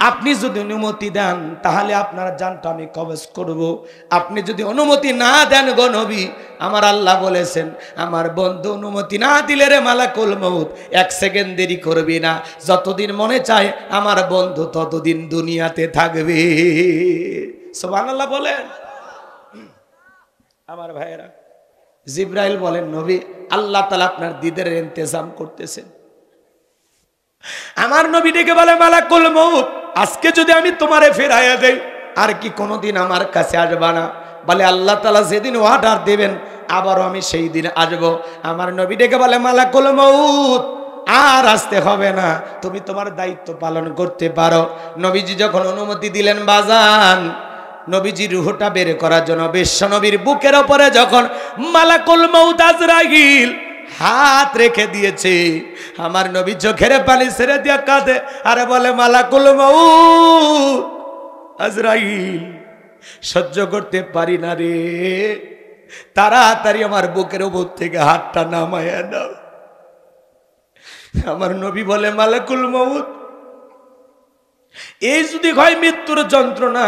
আপনি যদি অনুমতি দেন তাহলে আপনার জানটা আমি কবজ করব, আপনি যদি অনুমতি না দেন গো নবী, আমার আল্লাহ বলেছেন আমার বন্ধু অনুমতি না দিলে রে মালাকুল মউত 1 সেকেন্ড দেরি করবি না, যতদিন মনে চায় আমার বন্ধু ততদিন দুনিয়াতে থাকবে। সুবহানাল্লাহ বলেন। আমার ভাইয়েরা, জিবরাইল বলেন, নবী, আল্লাহ তাআলা আপনার দিদারের ইন্তজাম করতেছেন। আমার নবী ডেকে বলে, মালাকুল মউত, আজকে যদি আমি তোমারে ফেরাইয়া দেই আর কি কোনোদিন আমার কাছে আসবা না? বলে, আল্লাহ তাআলা যেদিন অর্ডার দেবেন আবারও আমি সেই দিন আসবো। আমার নবী ডেকে বলে, মালাকুল মউত, আর আসতে হবে না, তুমি তোমার দায়িত্ব পালন করতে পারো। নবীজি যখন অনুমতি দিলেন, বাজান নবীজি রূহটা বের করার জন্য বিশ্ব নবীর বুকের উপরে যখন মালাকুল মউত আজরাইল হাত রেখে দিয়েছে, আমার নবী চোখের পানি ছেড়ে দিয়ে কাঁদে আর বলে, মালাকুল মউত আজরাইল, সহ্য করতে পারি না রে, তাড়াতাড়ি আমার বুকের উপর থেকে হাতটা নামায়া দাও। আমার নবী বলে, মালাকুল মউত, এই যদি হয় মৃত্যুর যন্ত্রণা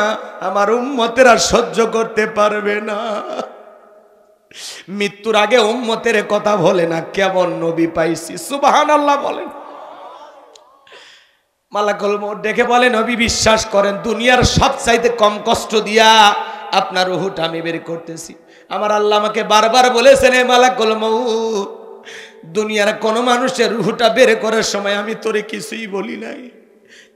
আমার উম্মতেরা সহ্য করতে পারবে না। মৃত্যুর আগে উম্মতের কথা বলে না, কেমন নবী পাইছি, সুবহানাল্লাহ বলেন। মালাকুল মউত ডেকে বলে, নবী বিশ্বাস করেন, দুনিয়ার সবচাইতে কম কষ্ট দিয়া আপনার রূহটা আমি বের করতেছি। আমার আল্লাহ আমাকে বারবার বলেছেন, হে মালাকুল মউত, দুনিয়ার কোন মানুষের রূহটা বের করার সময় আমি তোরে কিছুই বলি নাই,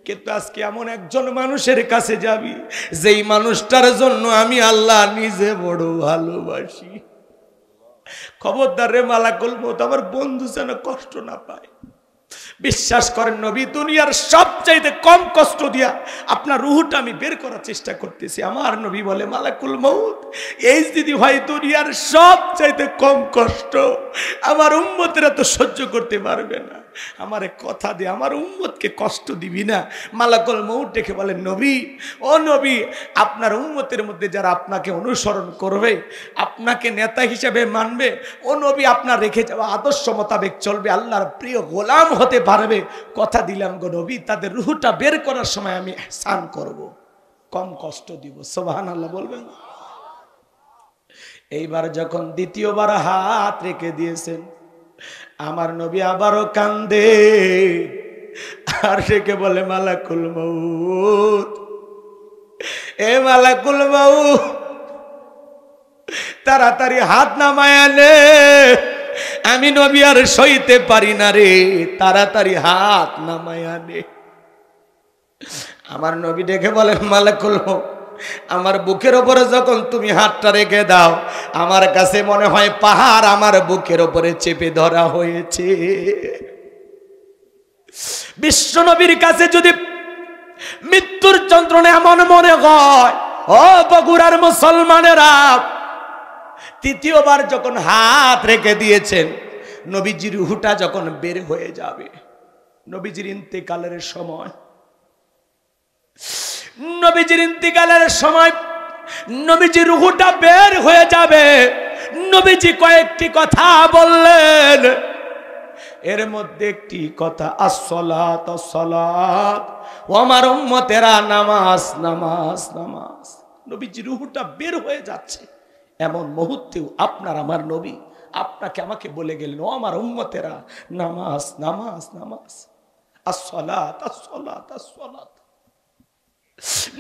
কিন্তু আজকে এমন একজন মানুষের কাছে যাবি যেই মানুষটার জন্য আমি আল্লাহ নিজে বড় ভালোবাসি। খবরদার রে মালাকুল মউত, আমার বন্ধু যেন কষ্ট না পায়। বিশ্বাস করেন নবী, দুনিয়ার সবচাইতে কম কষ্ট দিয়া আপনার রূহটা আমি বের করার চেষ্টা করতেছি। আমার নবী বলে, মালাকুল মউত, এই যদি হয় দুনিয়ার সবচাইতে কম কষ্ট, আমার উম্মতেরা তো সহ্য করতে পারবে না, আমারে কথা দে আমার উম্মতকে কষ্ট দিবি না। মালাকুল মউত দেখে বলেন, নবী, ও নবী, আপনার উম্মতের মধ্যে যারা আপনাকে অনুসরণ করবে, আপনাকে নেতা হিসেবে মানবে, ও নবী আপনার রেখে যাওয়া আদর্শ মোতাবেক চলবে, আল্লাহর প্রিয় গোলাম হতে পারবে, কথা দিলাম গো নবী, তাদের রূহটা বের করার সময় আমি ইহসান করব, কম কষ্ট দিব। সুবহানাল্লাহ বলবেন। এইবার যখন দ্বিতীয়বার হাত রেখে দিয়েছেন, আমার নবী আবারও কান্দে আর রেখে বলে, মালাকুল মউত, এ মালাকুল মউত, তাড়াতাড়ি হাত নামায় আনে, আমি নবী আর সইতে পারি না রে, তাড়াতাড়ি হাত নামায় আনে। আমার নবী দেখে বলেন, মালাকুল মউত, আমার বুকের উপরে যখন তুমি হাতটা রেখে দাও, আমার কাছে মনে হয় পাহাড় আমার বুকের উপরে চেপে ধরা হয়েছে। বিশ্ব নবীর কাছে যদি মৃত্যুর যন্ত্রণা এমন মনে হয়, ও বগুড়ার মুসলমানেরা, তৃতীয়বার যখন হাত রেখে দিয়েছেন, নবীজির রূহটা যখন বের হয়ে যাবে, নবীজির ইন্তেকালের সময়, নবীজির ইন্তেকালের সময় নবীজির রূহটা বের হয়ে যাবে, নবীজি কয়েকটি কথা বললেন, এর মধ্যে একটি কথা, আসসালাত আসসালাত, ও আমার উম্মতেরা, নামাজ নামাজ নামাজ। নবীজির রূহটা বের হয়ে যাচ্ছে, এমন মুহূর্তেও আপনার আমার নবী আপনাকে আমাকে বলে গেলেন, ও আমার উম্মতেরা, নামাজ নামাজ নামাজ, আসসালাত আসসালাত আসসালাত।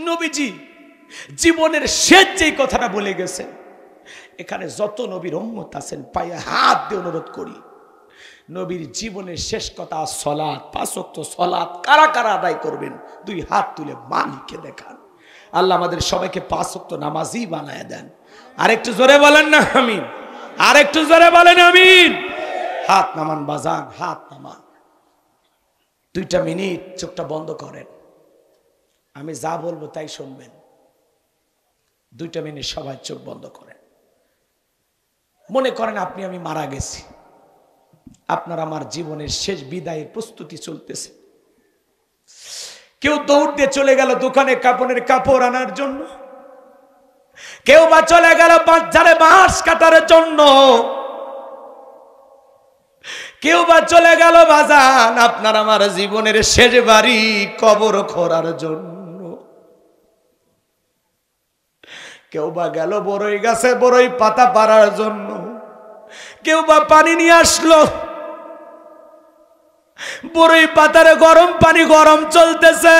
নবীজি জীবনের শেষ যেই কথাটা বলে গেছেন, এখানে যত নবীর উম্মত আছেন পায়ে হাত দিয়ে অনুরোধ করি, নবীর জীবনের শেষ কথা সালাত, 5 ওয়াক্ত সালাত কারা কারা আদায় করবেন, 2 হাত তুলে মালিককে দেখান। আল্লাহ আমাদের সবাইকে 5 ওয়াক্ত নামাজি বানায় দেন। আরেকটু জোরে বলেন না আমিন, আরেকটু জোরে বলেন আমিন। হাত নামান বাজান, হাত নামান। 2টা মিনিট চোখটা বন্ধ করেন, আমি যা বলবো তাই শুনবেন। 2টা মিনিট সবাই চোখ বন্ধ করেন। মনে করেন আপনি আমি মারা গেছি, আপনার আমার জীবনের শেষ বিদায়ের প্রস্তুতি চলতেছে। কেউ দৌড় দিয়ে চলে গেল দোকানে কাপড়ের কাপড় আনার জন্য, কেউ বা চলে গেল বাজারে বাঁশ কাটার জন্য, কেউ বা চলে গেল বাজান আপনার আমার জীবনের শেষ বাড়ি কবর খোঁড়ার জন্য, কেউ বা গেল বড়ই গাছে বড়ই পাতা পাড়ার জন্য, কেউ বা পানি নিয়ে আসলো, বড়ই পাতারে গরম পানি গরম চলতেছে,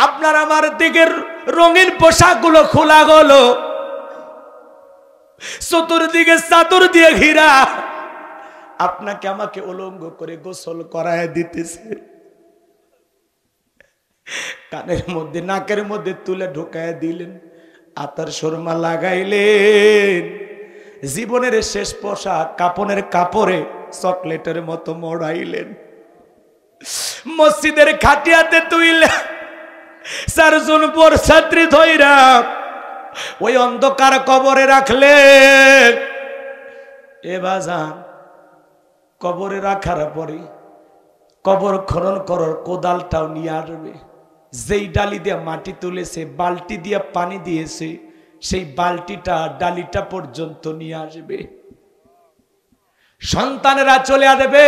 আপনার আমার দিকের রঙিন পোশাকগুলো খোলা গেল, চতুর্দিকে চাদর দিয়ে ঘিরা আপনাকে আমাকে উলঙ্গ করে গোসল করায় দিতেছে, কানের মধ্যে নাকের মধ্যে তুলে ঢোকায় দিলেন, আতর সুরমা লাগাইলেন, জীবনের শেষ পোশাক কাপনের কাপড়ে চকলেটের মতো মোড়াইলেন, মসজিদের খাটিয়াতে তুইলে 4 জন পর ছাত্রী ধইরা ওই অন্ধকার কবরে রাখলেন। এ বাজান, কবরে রাখার পরে কবর খনন করার কোদালটাও নিয়ে আসবে, যেই ডালি দিয়ে মাটি তুলেছে, বালতি দিয়ে পানি দিয়েছে, সেই বালতিটা ডালিটা পর্যন্ত নিয়ে আসবে। সন্তানেরা চলে আসবে,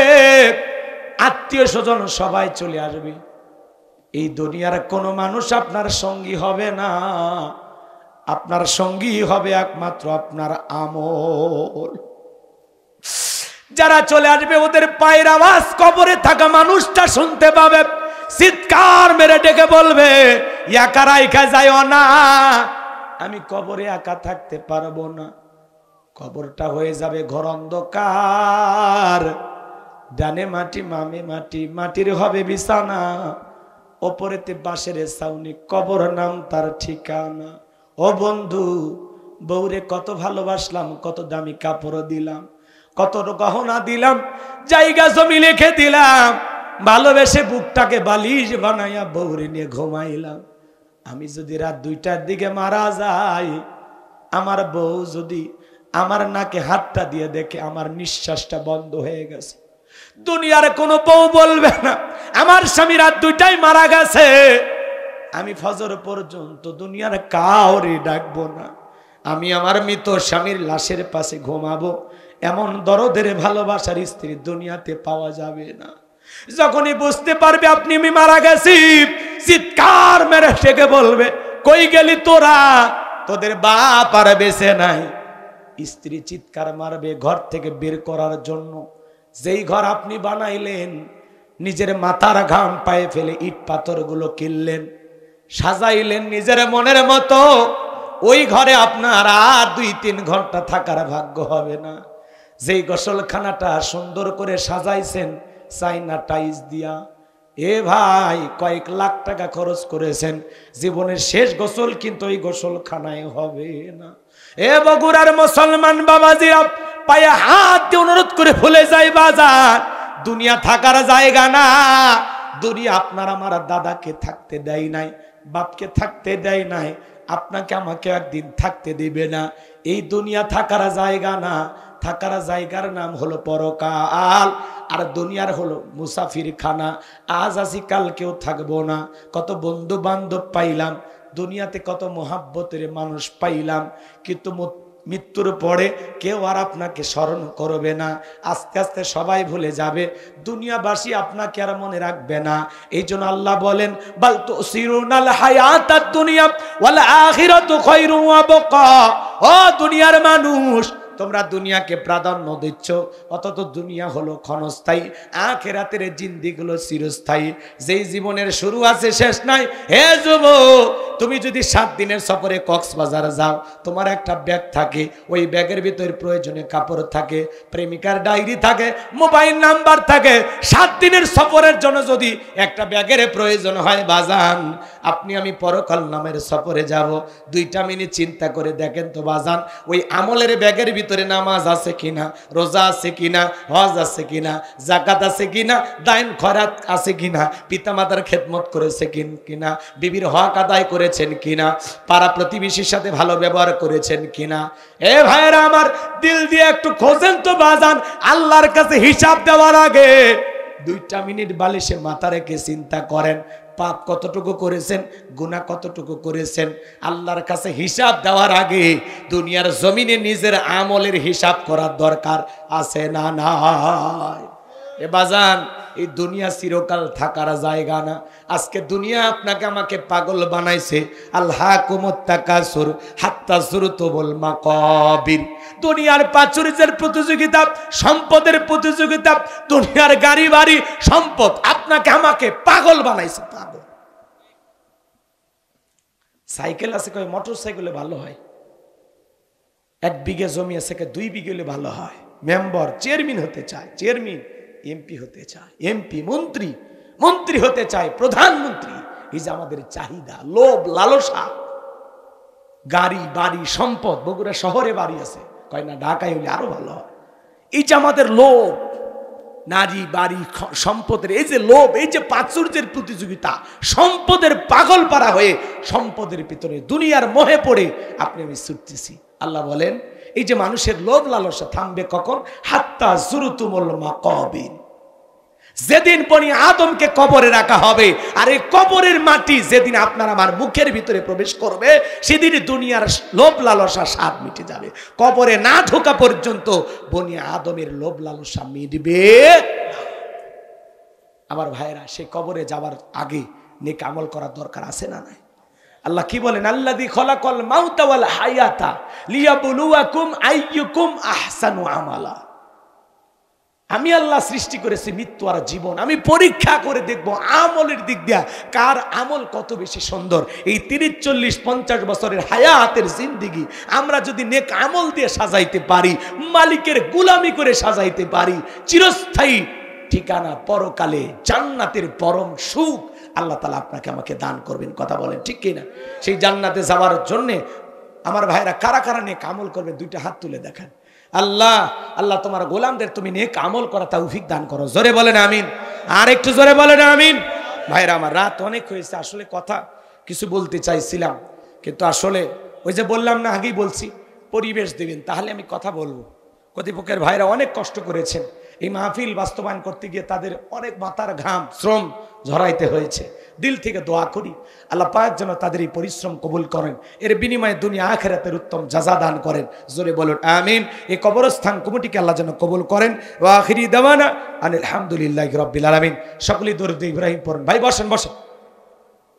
আত্মীয় স্বজন সবাই চলে আসবে। এই দুনিয়ার কোনো মানুষ আপনার সঙ্গী হবে না, আপনার সঙ্গী হবে একমাত্র আপনার আমল। যারা চলে আসবে ওদের পায়ের আওয়াজ কবরে থাকা মানুষটা শুনতে পাবে, চিৎকার মেরে ডেকে বলবে একা রাইখা যাইও না, আমি কবরে একা থাকতে পারবো না। কবরটা হয়ে যাবে ঘর অন্ধকার, ডানে মাটি মামে মাটি, মাটির হবে বিছানা, ওপরেতে বাঁশের ছাউনি, কবর নাম তার ঠিকানা। ও বন্ধু, বউরে কত ভালোবাসলাম, কত দামি কাপড় দিলাম, কত গহনা দিলাম, জায়গা জমি লিখে দিলাম, ভালোবেসে বুকটাকে বালিশ বানাইয়া বউরে নিয়ে ঘুমাইলাম। আমি যদি রাত 2টার দিকে মারা যাই, আমার বউ যদি আমার নাকে হাতটা দিয়ে দেখে আমার নিঃশ্বাসটা বন্ধ হয়ে গেছে, দুনিয়ার কোনো বউ বলবে না আমার স্বামী রাত 2টায় মারা গেছে, আমি ফজর পর্যন্ত দুনিয়ার কাউরে ডাকবো না, আমি আমার মৃত স্বামীর লাশের পাশে ঘুমাবো। এমন দরদের ভালোবাসার স্ত্রী দুনিয়াতে পাওয়া যাবে না। যখনই বুঝতে পারবে আপনি আমি মারা গেছি, চিৎকার মেরে ডেকে বলবে কই গেলি তোরা, তোদের বাপ আর বেঁচে নাই। স্ত্রী চিৎকার মারবে ঘর থেকে বের করার জন্য। যেই ঘর আপনি বানাইলেন, নিজের মাথার ঘাম পায়ে ফেলে ইট পাথরগুলো কিনলেন, সাজাইলেন নিজের মনের মতো, ওই ঘরে আপনার আর 2-3 ঘন্টা থাকার ভাগ্য হবে না। যেই গোসলখানাটা সুন্দর করে সাজাইছেন চাইনা টাইলস দিয়া, এ ভাই কয়েক লাখ টাকা খরচ করেছেন, জীবনের শেষ গোসল কিন্তু ওই গোসলখানায় হবে না। এ বগুড়ার মুসলমান বাবাজিরা, পায়ে হাত দিয়ে অনুরোধ করে ভুলে যায় বাজার, দুনিয়া থাকার জায়গা না। দুনিয়া আপনার আমার দাদাকে থাকতে দেয় নাই, বাপকে থাকতে দেয় নাই, আপনাকে আমাকে একদিন থাকতে দিবে না। এই দুনিয়া থাকার জায়গা না, থাকার জায়গার নাম হলো পরকাল, আর দুনিয়ার হলো মুসাফির খানা। আজ আসি কাল কেউ থাকবো না। কত বন্ধু বান্ধব পাইলাম দুনিয়াতে, কত মোহাব্বতের মানুষ পাইলাম, কিন্তু মৃত্যুর পরে কেউ আর আপনাকে স্মরণ করবে না। আস্তে আস্তে সবাই ভুলে যাবে, দুনিয়াবাসী আপনাকে আর মনে রাখবে না। এই জন্য আল্লাহ বলেন বাল তুসিরুনাল হায়াতাদ দুনিয়া ওয়াল আখিরাতু খায়রুন ওয়া বাকা। ও দুনিয়ার মানুষ, তোমরা দুনিয়াকে প্রাধান্য দিচ্ছ, অথচ দুনিয়া হলো ক্ষণস্থায়ী, আখিরাতের জিন্দেগি হলো চিরস্থায়ী। যেই জীবনের শুরু আছে শেষ নাই। হে যুবক, তুমি যদি 7 দিনের সফরে কক্সবাজার যাও, তোমার একটা ব্যাগ থাকে, ওই ব্যাগের ভিতরে প্রয়োজনীয় কাপড় থাকে, প্রেমিকার ডায়েরি থাকে, মোবাইল নাম্বার থাকে। 7 দিনের সফরের জন্য যদি একটা ব্যাগের প্রয়োজন হয় বাজান, আপনি আমি পরকাল নামের সফরে যাব, 2টা মিনিট চিন্তা করে দেখেন তো বাজান, ওই আমলের ব্যাগের ভিতরে নামাজ আছে কিনা, রোজা আছে কিনা, হজ আছে কিনা, যাকাত আছে কিনা, দান খয়রাত আছে কিনা, পিতামাতার খেদমত করেছে কিনা, বিবির হক আদায় করেছেন কিনা, পাড়া প্রতিবেশীর সাথে ভালো ব্যবহার করেছেন কিনা। এ ভাইরা আমার, দিল দিয়ে একটু খোঁজেন তো বাজান, আল্লাহর কাছে হিসাব দেওয়ার আগে 2টা মিনিট বালিশে মাথা রেখে চিন্তা করেন, পাপ কতটুকু করেছেন, গুনাহ কতটুকু করেছেন। আল্লাহর কাছে হিসাব দেওয়ার আগে দুনিয়ার জমিনে নিজের আমলের হিসাব করার দরকার আছে না নাই? এ বাজান, এই দুনিয়া চিরকাল থাকার জায়গা না। আজকে দুনিয়া আপনাকে আমাকে পাগল বানাইছে। আলহাকুমুত তাকাসুর হাত্তা যুরতুমুল মাকাবির। দুনিয়ার প্রাচুর্যের প্রতিযোগিতা, সম্পদের প্রতিযোগিতা, দুনিয়ার গাড়ি বাড়ি সম্পদ আপনাকে আমাকে পাগল বানাইছে। পাগল। সাইকেল আছে কয় মোটর সাইকেলে ভালো হয়, 1 বিঘে জমি আছে 2 বিঘে হলে ভালো হয়। মেম্বার চেয়ারম্যান হতে চায়, চেয়ারম্যান এমপি হতে চায়, এমপি মন্ত্রী হতে চায়, প্রধানমন্ত্রী। এই যে আমাদের চাহিদা, লোভ লালসা, গাড়ি বাড়ি সম্পদ। বগুড়া শহরে বাড়ি আছে, কয় না ঢাকায় হলে আরো ভালো হয়। এই যে আমাদের লোভ, নারী বাড়ি সম্পদের এই যে লোভ, এই যে প্রাচুর্যের প্রতিযোগিতা, সম্পদের পাগল পারা হয়ে সম্পদের ভিতরে দুনিয়ার মোহে পড়ে আপনি আমি ছুটতেছি। আল্লাহ বলেন এই যে মানুষের লোভ লালসা থামবে কখন? হাত্তা যুরতুমুল মাকাবির। যেদিন বনি আদমকে কবরে রাখা হবে, আর এই কবরের মাটি যেদিন আপনার আমার মুখের ভিতরে প্রবেশ করবে, সেদিন দুনিয়ার লোভ লালসা স্বাদ মিটে যাবে। কবরে না ঢোকা পর্যন্ত বনি আদমের লোভ লালসা মিটবে। আমার ভাইরা, সেই কবরে যাওয়ার আগে নেক আমল করার দরকার আছে না নাই? আল্লাহ কি বলেন? আল্লাযী খলাকাল মাউতা ওয়াল হায়াতা লিয়াবলুয়াকুম আইয়ুকুম আহসানু আমালা। আমি আল্লাহ সৃষ্টি করেছি মৃত্যু আর জীবন। আমি পরীক্ষা করে দেখব আমলের দিক দিয়া কার আমল কত বেশি সুন্দর। এই 30, 40, 50 বছরের হায়াতের জিন্দেগি আমরা যদি নেক আমল দিয়ে সাজাইতে পারি, মালিকের গোলামি করে সাজাইতে পারি, চিরস্থায়ী ঠিকানা পরকালে জান্নাতের পরম সুখ আল্লাহ তাআলা আপনাকে আমাকে দান করবেন। কথা বলেন ঠিক কিনা? সেই জান্নাতে যাওয়ার জন্যে আমার ভাইরা কারা কারা নেক আমল করবে, দুইটা হাত তুলে দেখান। আল্লাহ, আল্লাহ তোমার গোলামদের তুমি নেক আমল করা তৌফিক দান করো। জোরে বলেন আমিন। আর একটু জোরে বলেন আমিন। ভাইরা আমার, রাত অনেক হয়েছে, আসলে কথা কিছু বলতে চাইছিলাম, কিন্তু আসলে ওই যে বললাম না, আগেই বলছি পরিবেশ দিবেন তাহলে আমি কথা বলবো। কর্তৃপক্ষের ভাইরা অনেক কষ্ট করেছেন এই মাহফিল বাস্তবায়ন করতে গিয়ে, তাদের অনেক মাথার ঘাম শ্রম ঝরাইতে হয়েছে। দিল থেকে দোয়া করি আল্লাহ পাক যেন তাদের এই পরিশ্রম কবুল করেন, এর বিনিময়ে দুনিয়া আখিরাতের উত্তম জাযা দান করেন। জোরে বলুন আমিন। এই কবরস্থান কমিটিকে আল্লাহ যেন কবুল করেন। ওয়া আখিরি দাওয়ানা আনিল হামদুলিল্লাহি রাব্বিল আলামিন। সকলেই দরুদ ইব্রাহিম পড়েন। ভাই বসেন বসেন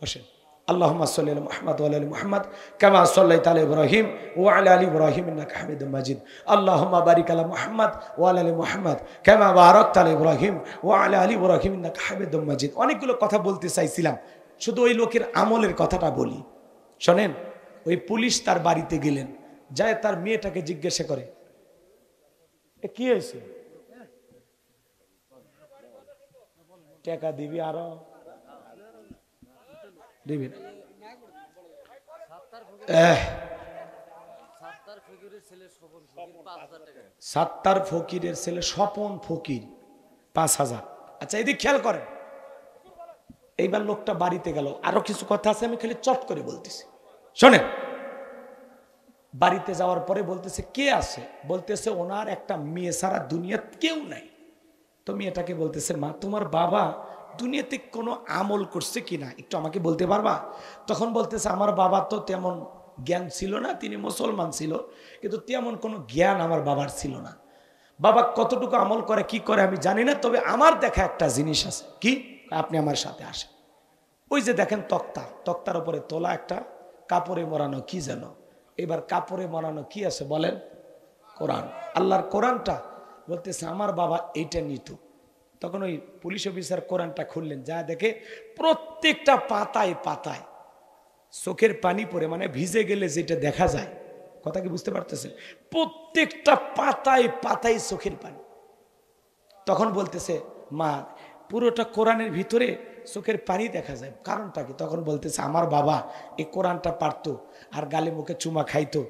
বসেন। আল্লাহুম্মা সাল্লি আলা মুহাম্মাদ ওয়া আলা আলি মুহাম্মাদ কামা সাল্লাইতা আলা ইব্রাহিম ওয়া আলা আলি ইব্রাহিম ইন্নাকা হামিদুম মাজিদ। আল্লাহুম্মা বারিক আলা মুহাম্মাদ ওয়া আলা আলি মুহাম্মাদ কামা বারাকতা আলা ইব্রাহিম ওয়া আলা আলি ইব্রাহিম ইন্নাকা হামিদুম মাজিদ। অনেকগুলো কথা বলতে চাইছিলাম, শুধু ওই লোকের আমলের কথাটা বলি। শোনেন, ওই পুলিশ তার বাড়িতে গেলেন, যায় তার মেয়েটাকে জিজ্ঞাসা করে এ কি হয়েছে, টাকা দিবি আরো দিবি না? সাত্তার ফকিরের ছেলে স্বপন ফকির 5,000। আচ্ছা এদিকে খেয়াল করেন, এইবার লোকটা বাড়িতে গেল। আরো কিছু কথা আছে, আমি খালি চট করে বলতেছি, শোনেন। বাড়িতে যাওয়ার পরে বলতেছে কে আছে, বলতেছে ওনার একটা মেয়ে সারা দুনিয়াত কেউ নাই। তো মেয়েটাকে বলতেছে মা, তোমার বাবা দুনিয়াতে কোনো আমল করছে কিনা একটু আমাকে বলতে পারবা? তখন বলতেছে আমার বাবা তো তেমন জ্ঞান ছিল না, তিনি মুসলমান ছিল, কিন্তু তেমন কোনো জ্ঞান আমার বাবার ছিল না। বাবা কতটুকু আমল করে কি করে আমি জানি না, তবে আমার দেখা একটা জিনিস আছে। কি? আপনি আমার সাথে আসেন। ওই যে দেখেন তক্তা, তক্তার উপরে তোলা একটা কাপড়ে মোড়ানো কি যেন, এবার কাপড়ে মোড়ানো কি আছে বলেন? কোরআন, আল্লাহর কোরআনটা। বলতেছে আমার বাবা এইটা নিত। তখন ওই পুলিশ অফিসার কোরআনটা খুললেন, যা দেখে প্রত্যেকটা পাতায় পাতায় চোখের পানি পড়ে, মানে ভিজে গেলে যেটা দেখা যায়, কথা কি বুঝতে পারতেছেন? প্রত্যেকটা পাতায় পাতায় চোখের পানি। তখন বলতেছে মা, পুরোটা কোরআনের ভিতরে চোখের পানি দেখা যায়, কারণটা কি? তখন বলতেছে আমার বাবা এই কোরআনটা পারতো, আর গালে মুখে চুমা খাইতো,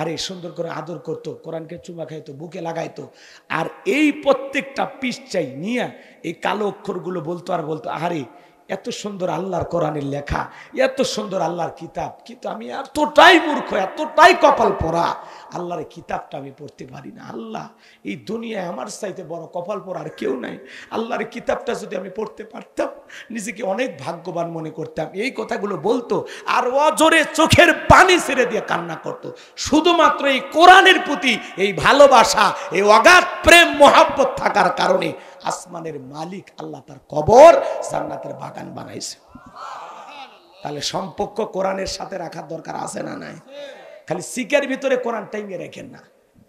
আরে সুন্দর করে আদর করতো, কোরআনকে চুমা খাইতো, বুকে লাগাইতো, আর এই প্রত্যেকটা পৃষ্ঠাই নিয়ে এই কালো অক্ষরগুলো বলতো, আর বলতো আরে এত সুন্দর আল্লাহর কোরআনের লেখা, এত সুন্দর আল্লাহর কিতাব, কিন্তু আমি এতটাই মূর্খ, এতটাই কপাল পোড়া, আল্লাহর কিতাবটা আমি পড়তে পারি না। আল্লাহ, এই দুনিয়ায় আমার চাইতে বড় কপাল পোড়া আর কেউ নাই। আল্লাহর কিতাবটা যদি আমি পড়তে পারতাম, নিজেকে অনেক ভাগ্যবান মনে করতাম। এই কথাগুলো বলতো, আর অজরে চোখের পানি ছেড়ে দিয়ে কান্না করতো, শুধুমাত্র এই কোরআনের প্রতি এই ভালোবাসা, এই অগাধ প্রেম মহব্বত থাকার কারণে আসমানের মালিক আল্লাহ তার কবর জান্নাতের বাগান বানাইছে। তাহলে সম্পর্ক কোরআনের সাথে রাখার দরকার আছে না নাই? খালি সিকের ভিতরে কোরআন টাইমে রেখেন না,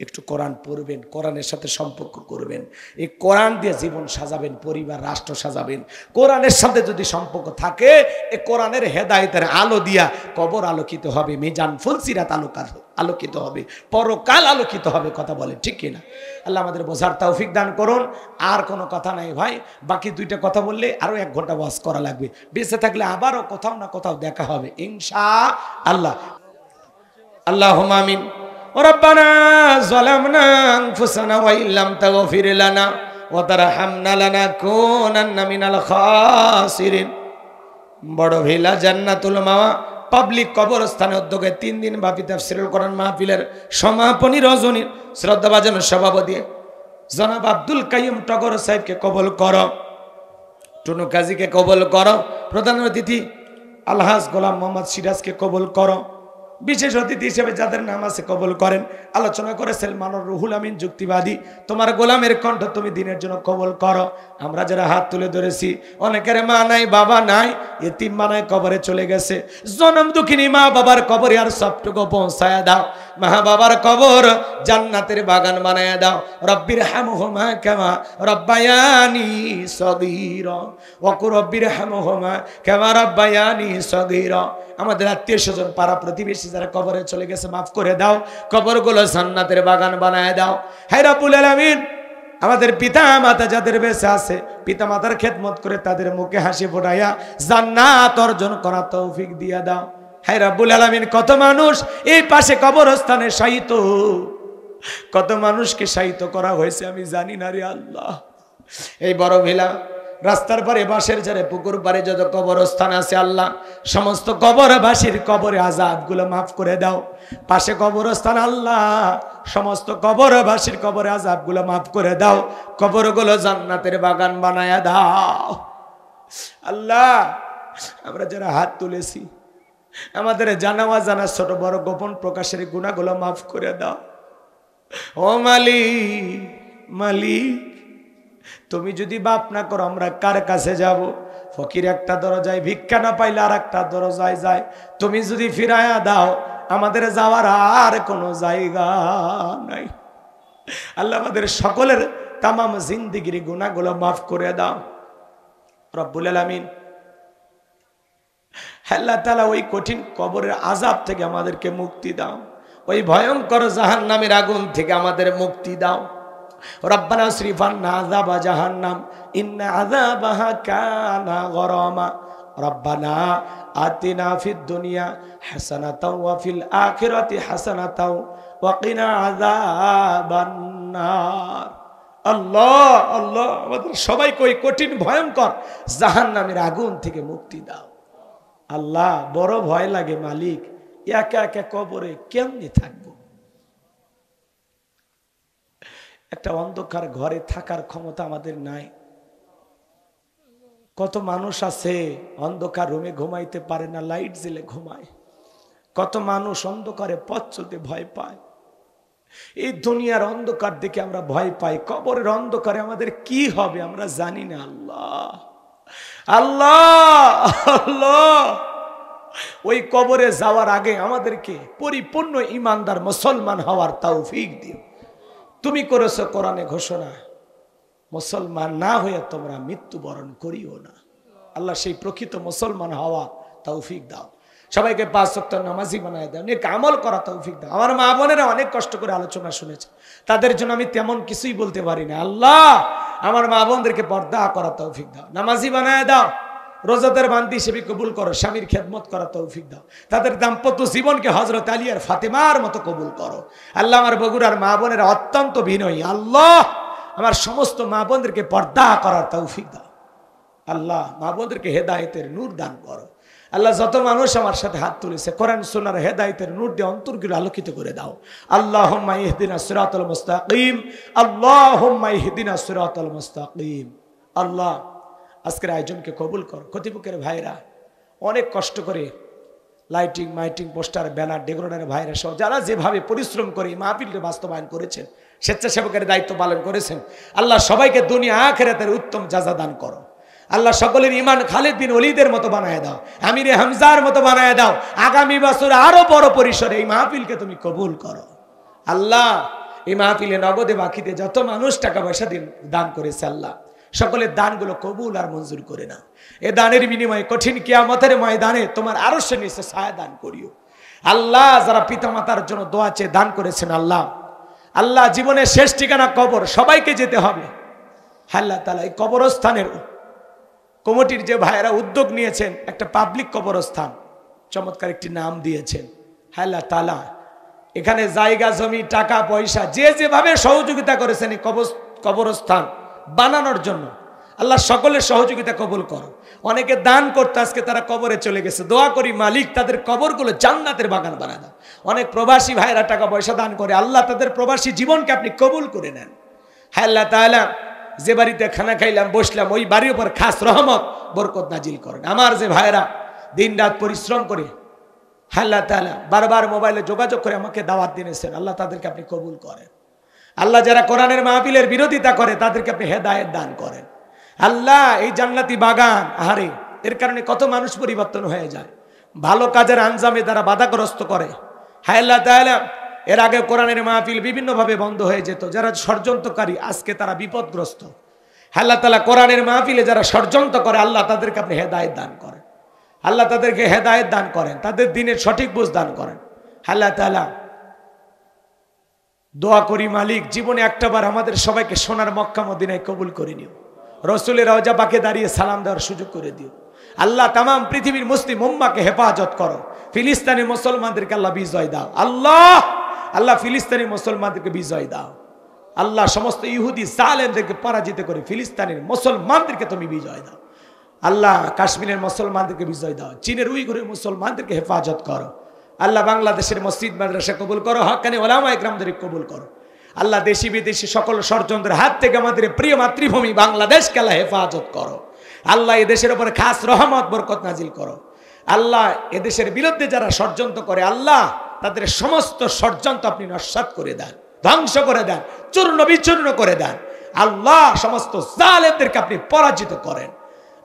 একটু কোরআন পড়বেন, কোরআনের সাথে সম্পর্ক করবেন, এই কোরআন দিয়ে জীবন সাজাবেন, পরিবার রাষ্ট্র সাজাবেন। কোরআনের সাথে যদি সম্পর্ক থাকে, এই কোরআনের হেদায়েতের আলো দিয়া কবর আলোকিত হবে, মিজান ফুলসিরাত আলোকিত হবে, পরকাল আলোকিত হবে। কথা বলেন ঠিক কিনা? আল্লাহ আমাদের বোঝার তৌফিক দান করুন। আর কোনো কথা নাই ভাই, বাকি দুইটা কথা বললে আরো 1 ঘন্টা ওয়াজ করা লাগবে। বেঁচে থাকলে আবারও কোথাও না কোথাও দেখা হবে ইনশাআল্লাহ। আল্লাহুম্মা আমিন। রব্বানা যালামনা আনফুসানা ওয়া ইল্লাম তাগফির লানা ওয়া তারহামনা লানাকুনান্না মিনাল খাসিরিন। বড় ভিলা জান্নাতুল মাওয়া পাবলিক কবরস্থানের উদ্যোগে 3 দিন ব্যাপী তাফসীরুল কোরআন মাহফিলের সমাপনী রজনীর শ্রদ্ধাভাজন সভাপতি জনাব আব্দুল কাইয়ুম টগর সাহেবকে কবুল করো, টুনু কাজীকে কবুল করো, প্রধান অতিথি আলহাজ গোলাম মোহাম্মদ সিরাজকে কবুল করো, বিশেষ অতিথি হিসেবে যাদের নাম আছে কবুল করেন। আলোচনা করেছেন মানর রুহুল আমিন যুক্তিবাদী, তোমার গোলামের কণ্ঠ তুমি দিনের জন্য কবুল করো। আমরা যারা হাত তুলে ধরেছি, অনেকের মা নাই, বাবা নাই, এতিম মা নাই, কবরে চলে গেছে। জনম দুঃখিনী মা বাবার কবরে আর সবটুকু পৌঁছায়া দাও। মা বাবার কবর জান্নাতের বাগান বানায়া দাও। রব্বির হামহুমা কামা রব্বায়ানি সগীরা ওয়া কুর রব্বির হামহুমা কামা রব্বায়ানি সগীরা। আমাদের আত্মীয় স্বজন পাড়া প্রতিবেশী যারা কবরে চলে গেছে মাফ করে দাও, কবরগুলো জান্নাতের বাগান বানায় দাও। হে রব্বুল আলামিন, আমাদের পিতা মাতা যাদের বেঁচে আছে পিতা মাতার খেদমত করে তাদের মুখে হাসি ফোটাইয়া জান্নাত অর্জন করা তৌফিক দিয়া দাও। হে রব্বুল আলামিন, কত মানুষ এই পাশে কবরস্থানে শায়িত, কত মানুষকে শায়িত করা হয়েছে আমি জানি না রে আল্লাহ। এই বড় ভিলা রাস্তার পারে বাঁশের ঝাড়ে পুকুর পারে যত কবরস্থান আছে আল্লাহ, সমস্ত কবরবাসীর কবরে আযাবগুলো মাফ করে দাও। পাশে কবরস্থান আল্লাহ, সমস্ত কবরবাসীর কবরে আযাবগুলো মাফ করে দাও। কবরগুলো জান্নাতের বাগান বানায়া দাও আল্লাহ। আমরা যারা হাত তুলেছি আমাদের জানা অজানা ছোট বড় গোপন প্রকাশের গুনাহগুলো মাফ করে দাও। ও মালিক, মালিক তুমি যদি বাপ না করো আমরা কার কাছে যাব? ফকির একটা দরজায় ভিক্ষা না পাইলে আর একটা দরজায় যায়। তুমি যদি ফিরায়া দাও আমাদের যাওয়ার আর কোনো জায়গা নাই। আল্লাহ আমাদের সকলের তামাম জিন্দেগির গুনাহগুলো মাফ করে দাও রব্বুল আলামিন। আল্লাহ তাআলা ওই কঠিন কবরের আযাব থেকে আমাদেরকে মুক্তি দাও, ওই ভয়ঙ্কর জাহান্নামের আগুন থেকে আমাদের মুক্তি দাও। রব্বানা আসরিফ আন্না আযাবা জাহান্নাম ইন্না আযাবাহা কানা গরামা রব্বানা আতিনা ফিদ দুনিয়া হাসানাতাও ওয়া ফিল আখিরাতি হাসানাতাও ওয়া কিনা আযাবান নার। আল্লাহ আল্লাহ, আমাদের সবাইকে ওই কঠিন ভয়ঙ্কর জাহান্নামের আগুন থেকে মুক্তি দাও আল্লাহ। বড় ভয় লাগে মালিক, একা একা কবরে কেমনে থাকবো? একটা অন্ধকার ঘরে থাকার ক্ষমতা আমাদের নাই। কত মানুষ আছে অন্ধকার রুমে ঘুমাইতে পারে না, লাইট জ্বেলে ঘুমায়। কত মানুষ অন্ধকারে পথ চলতে ভয় পায়। এই দুনিয়ার অন্ধকার দেখে আমরা ভয় পাই, কবরের অন্ধকারে আমাদের কি হবে আমরা জানি না। আল্লাহ আল্লাহ আল্লাহ, ওই কবরে যাওয়ার আগে আমাদেরকে পরিপূর্ণ ইমানদার মুসলমান হওয়ার তৌফিক দিও। তুমি করেছো কোরআনে ঘোষণা, মুসলমান না হয়ে তোমরা মৃত্যুবরণ করিও না। আল্লাহ সেই প্রকৃত মুসলমান হওয়া তৌফিক দাও। সবাইকে 5 ওয়াক্ত নামাজি বানায় দাও, নেক আমল করা তৌফিক দাও। আমার মা বোনেরা অনেক কষ্ট করে আলোচনা শুনেছে, তাদের জন্য আমি তেমন কিছুই বলতে পারি না। আল্লাহ আমার মা বোনদেরকে পর্দা করা তৌফিক দাও, নামাজি বানায় দাও, রোজাদার বান্দি হিসেবে কবুল করো, স্বামীর খেদমত করা তৌফিক দাও, তাদের দাম্পত্য জীবনকে হযরত আলী আর ফাতেমার মতো কবুল করো। আল্লাহ আমার বগুড়ার মা বোনেরা অত্যন্ত বিনয়ী, আল্লাহ আমার সমস্ত মা বোনদেরকে পর্দা করার তৌফিক দাও। আল্লাহ মা বোনদেরকে হেদায়েতের নূর দান করো। আল্লাহ যত মানুষ আমার সাথে হাত তুলেছে কোরআন সুন্নাহর হেদায়েতের নূর দিয়ে অন্তরগুলো আলোকিত করে দাও। আল্লাহুম্মা ইহদিনাস সিরাতাল মুস্তাকিম, আল্লাহুম্মা ইহদিনাস সিরাতাল মুস্তাকিম। আল্লাহ আজকের আয়োজনকে কবুল কর। কর্তৃপক্ষের ভাইরা অনেক কষ্ট করে লাইটিং মাইটিং পোস্টার ব্যানার ডেকোরেটরের ভাইরা সহ যারা যেভাবে পরিশ্রম করে মাহফিলকে বাস্তবায়ন করেছেন, স্বেচ্ছাসেবকের দায়িত্ব পালন করেছেন, আল্লাহ সবাইকে দুনিয়া আখিরাতের উত্তম জাযা দান করো। আল্লাহ সকলের ঈমান খালিদ বিন ওলীদের মতো বানায় দাও, আমিরে হামজার মতো বানায় দাও। আগামী বছর আরো বড় পরিসরে এই মাহফিলকে তুমি কবুল করো। আল্লাহ এই মাহফিলে নগদে বাকিতে যত মানুষ টাকা পয়সা দান করেছে আল্লাহ সকলের দানগুলো কবুল আর মঞ্জুর করে না। এ দানের বিনিময়ে কঠিন কিয়ামতের ময়দানে তোমার আরশের নিচে ছায়া দান করিও। আল্লাহ যারা পিতামাতার জন্য দোয়া চেয়ে দান করেছেন আল্লাহ, আল্লাহ জীবনের শেষ ঠিকানা কবর, সবাইকে যেতে হবে। আল্লাহ তাআলা এই কবরস্থানের কমিটির যে ভাইয়েরা উদ্যোগ নিয়েছেন, একটা পাবলিক কবরস্থান চমৎকার একটি নাম দিয়েছেন। আল্লাহ তাআলা এখানে জায়গা জমি টাকা পয়সা যে যেভাবে সহযোগিতা করেছেন এই কবরস্থান বানানোর জন্য আল্লাহ সকলের সহযোগিতা কবুল করো। অনেকে দান করতে আজকে তারা কবরে চলে গেছে, দোয়া করি মালিক তাদের কবরগুলো জান্নাতের বাগান বানায় দাও। অনেক প্রবাসী ভাইরা টাকা পয়সা দান করে, আল্লাহ তাদের প্রবাসী জীবনকে আপনি কবুল করে নেন। হ্যাঁ আল্লাহ তাআলা যে বাড়িতে খানা খাইলাম বসলাম ওই বাড়ির উপর খাস রহমত বরকত নাজিল করেন। আমার যে ভাইরা দিন রাত পরিশ্রম করে আল্লাহ তাআলা বারবার মোবাইলে যোগাযোগ করে আমাকে দাওয়াত দিয়েছেন, আল্লাহ তাদেরকে আপনি কবুল করেন। আল্লাহ যারা কোরআনের মাহফিলের বিরোধিতা করে তাদেরকে আপনি হেদায়েত দান করেন। আল্লাহ এই জান্নাতি বাগান, আহারে এর কারণে কত মানুষ পরিবর্তন হয়ে যায়, ভালো কাজের আঞ্জামে তারা বাধাগ্রস্ত করে। হায় আল্লাহ তাআলা এর আগে কোরআনের মাহফিল বিভিন্নভাবে বন্ধ হয়ে যেত, যারা ষড়যন্ত্রকারী আজকে তারা বিপদগ্রস্ত। আল্লাহ তাআলা কোরআনের মাহফিলে যারা ষড়যন্ত্র করে আল্লাহ তাদেরকে আপনি হেদায়েত দান করেন, আল্লাহ তাদেরকে হেদায়েত দান করেন, তাদের দিনের সঠিক বুঝ দান করেন। আল্লাহ তাআলা দোয়া করি মালিক জীবনে একটাবার আমাদের সবাইকে সোনার মক্কা মদিনায় কবুল করে নিও, রসুলের রওজা পাকে দাঁড়িয়ে সালাম দেওয়ার সুযোগ করে দিও। আল্লাহ তামাম পৃথিবীর মুসলিম উম্মাকে হেফাজত করো, ফিলিস্তিনি মুসলমানদেরকে আল্লাহ বিজয় দাও। আল্লাহ আল্লাহ ফিলিস্তিনি মুসলমানদেরকে বিজয় দাও। আল্লাহ সমস্ত ইহুদি জালেমদেরকে পরাজিত করে ফিলিস্তিনের মুসলমানদেরকে তুমি বিজয় দাও। আল্লাহ কাশ্মীরের মুসলমানদেরকে বিজয় দাও, চীনের উইঘুরের মুসলমানদেরকে হেফাজত করো। আল্লাহ বাংলাদেশের মসজিদ মাদ্রাসা কবুল করো, হক্কানি ওলামা ইকরামদেরকে কবুল করো। আল্লাহ দেশি বিদেশি সকল ষড়যন্ত্রের হাত থেকে আমাদের প্রিয় মাতৃভূমি বাংলাদেশকে আল্লাহ হেফাজত করো। আল্লাহ এদেশের উপরে খাস রহমত বরকত নাজিল করো। আল্লাহ এদেশের বিরুদ্ধে যারা ষড়যন্ত্র করে আল্লাহ তাদের সমস্ত ষড়যন্ত্র আপনি নস্যাৎ করে দেন, ধ্বংস করে দেন, চূর্ণ বিচূর্ণ করে দেন। আল্লাহ সমস্ত জালেমদেরকে আপনি পরাজিত করেন।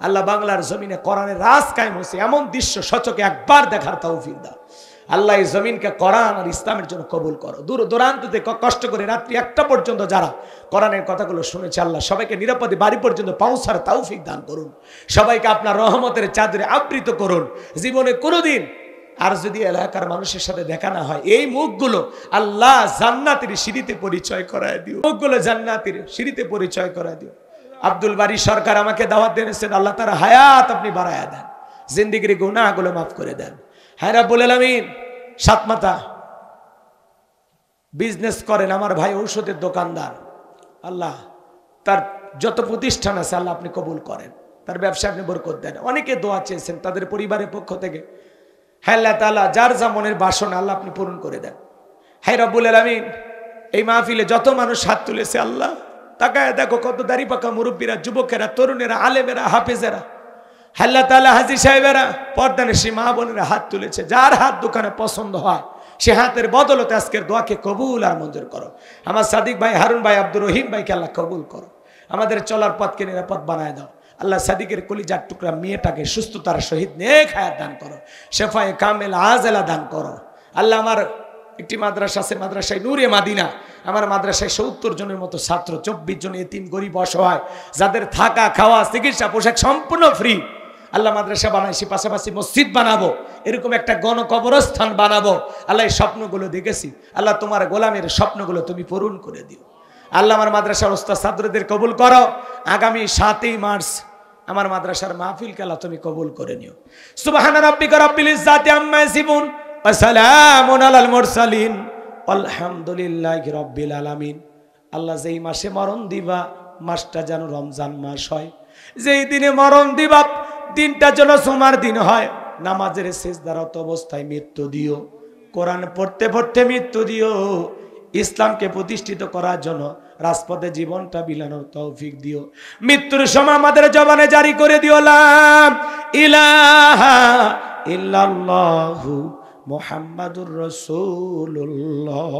আল্লাহ বাংলার জমিনে কোরআনের রাজ কায়েম হয়েছে এমন দৃশ্য সচকে একবার দেখার তৌফিক দাও। আল্লাহ এই জমিনকে কোরআন আর ইসলামের জন্য কবুল করো। দূর দূরান্ত থেকে কষ্ট করে রাত্রি 1টা পর্যন্ত যারা কোরআনের কথাগুলো শুনেছে আল্লাহ সবাইকে নিরাপদে বাড়ি পর্যন্ত পৌঁছার তৌফিক দান করুন, সবাইকে আপনার রহমতের চাদরে আবৃত করুন। জীবনে কোনোদিন আর যদি এলাকার মানুষের সাথে দেখা না হয় এই মুখগুলো আল্লাহ জান্নাতের সিঁড়িতে পরিচয় করায় দিও, মুখগুলো জান্নাতের সিঁড়িতে পরিচয় করায় দিও। আব্দুল বারী সরকার আমাকে দাওয়াত দিয়েছেন, আল্লাহ তার হায়াত আপনি বাড়ায়া দেন, জিন্দেগির গুনাহগুলো মাফ করে দেন। হ্যাঁ রাব্বুল আলামিন সাতমাতা বিজনেস করেন, আমার ভাই ঔষধের দোকানদার, আল্লাহ তার যত প্রতিষ্ঠান আছে আল্লাহ আপনি কবুল করেন, তার ব্যবসা আপনি বরকত দেন। অনেকে দোয়া চেয়েছেন তাদের পরিবারের পক্ষ থেকে, হ্যাঁ আল্লাহ তাআলা যার যা মনের বাসনা আল্লাহ আপনি পূরণ করে দেন। হ্যাঁ রাব্বুল আলামিন এই মাহফিলে যত মানুষ হাত তুলেছে আল্লাহ তাকায় দেখো কত দাড়ি পাকা মুরব্বীরা, যুবকেরা, তরুণেরা, আলেমেরা, হাফেজেরা, আল্লাহ তাআলা হাজী সাহেবেরা, পর্দানিশী মা বোনেরা হাত তুলেছে। যার হাত দোকানে পছন্দ হয় সে হাতের বদলতে আজকের দোয়াকে কবুল আর মঞ্জুর করো। আমার সাদিক ভাই, হারুন ভাই, আব্দুর রহিম ভাইকে আল্লাহ কবুল করো, আমাদের চলার পথকে নিরাপদ বানায় দাও। আল্লাহ সাদিকের কলিজার টুকরা মেয়েটাকে সুস্থতার সহিত নেক হায়াত দান করো, শেফায়ে কামেল আজেলা দান করো। আল্লাহ আমার একটি মাদ্রাসা আছে, মাদ্রাসায় নূরে মাদিনা, আমার মাদ্রাসায় 70 জনের মতো ছাত্র, 24 জন এতিম গরিব অসহায়, যাদের থাকা খাওয়া চিকিৎসা পোশাক সম্পূর্ণ ফ্রি। আল্লাহ মাদ্রাসা বানাইছি, পাশাপাশি মসজিদ বানাবো, এরকম একটা গণকবরস্থান বানাবো। আল্লাহ এই স্বপ্নগুলো দেখেছি, আল্লাহ তোমার গোলামের স্বপ্নগুলো তুমি পূরণ করে দিও। আল্লাহ আমার মাদ্রাসার ওস্তাদ ছাত্রদের কবুল করো। আগামী 7ই মার্চ আমার মাদ্রাসার মাহফিলকে আল্লাহ তুমি কবুল করে নিও। সুবহানা রাব্বিকা রাব্বিল ইজ্জাতি আম্মা ইয়াসিফুন ওয়া সালামুন আলাল মুরসালিন আলহামদুলিল্লাহি রাব্বিল আলামিন। আল্লাহ যেই মাসে মরণ দিবা মাসটা যেন রমজান মাস হয়, যেই দিনে মরণ দিবা দিনটা যেন সোমার দিন হয়। নামাজের সিজদারত অবস্থায় মৃত্যু দিও, কোরআন পড়তে পড়তে মৃত্যু দিও, ইসলামকে প্রতিষ্ঠিত করার জন্য রাজপথে জীবনটা বিলানোর তৌফিক দিও। মৃত্যুর সময় আমাদের জবানে জারি করে দিও লা ইলাহা ইল্লাল্লাহু মুহাম্মাদুর রাসূলুল্লাহ।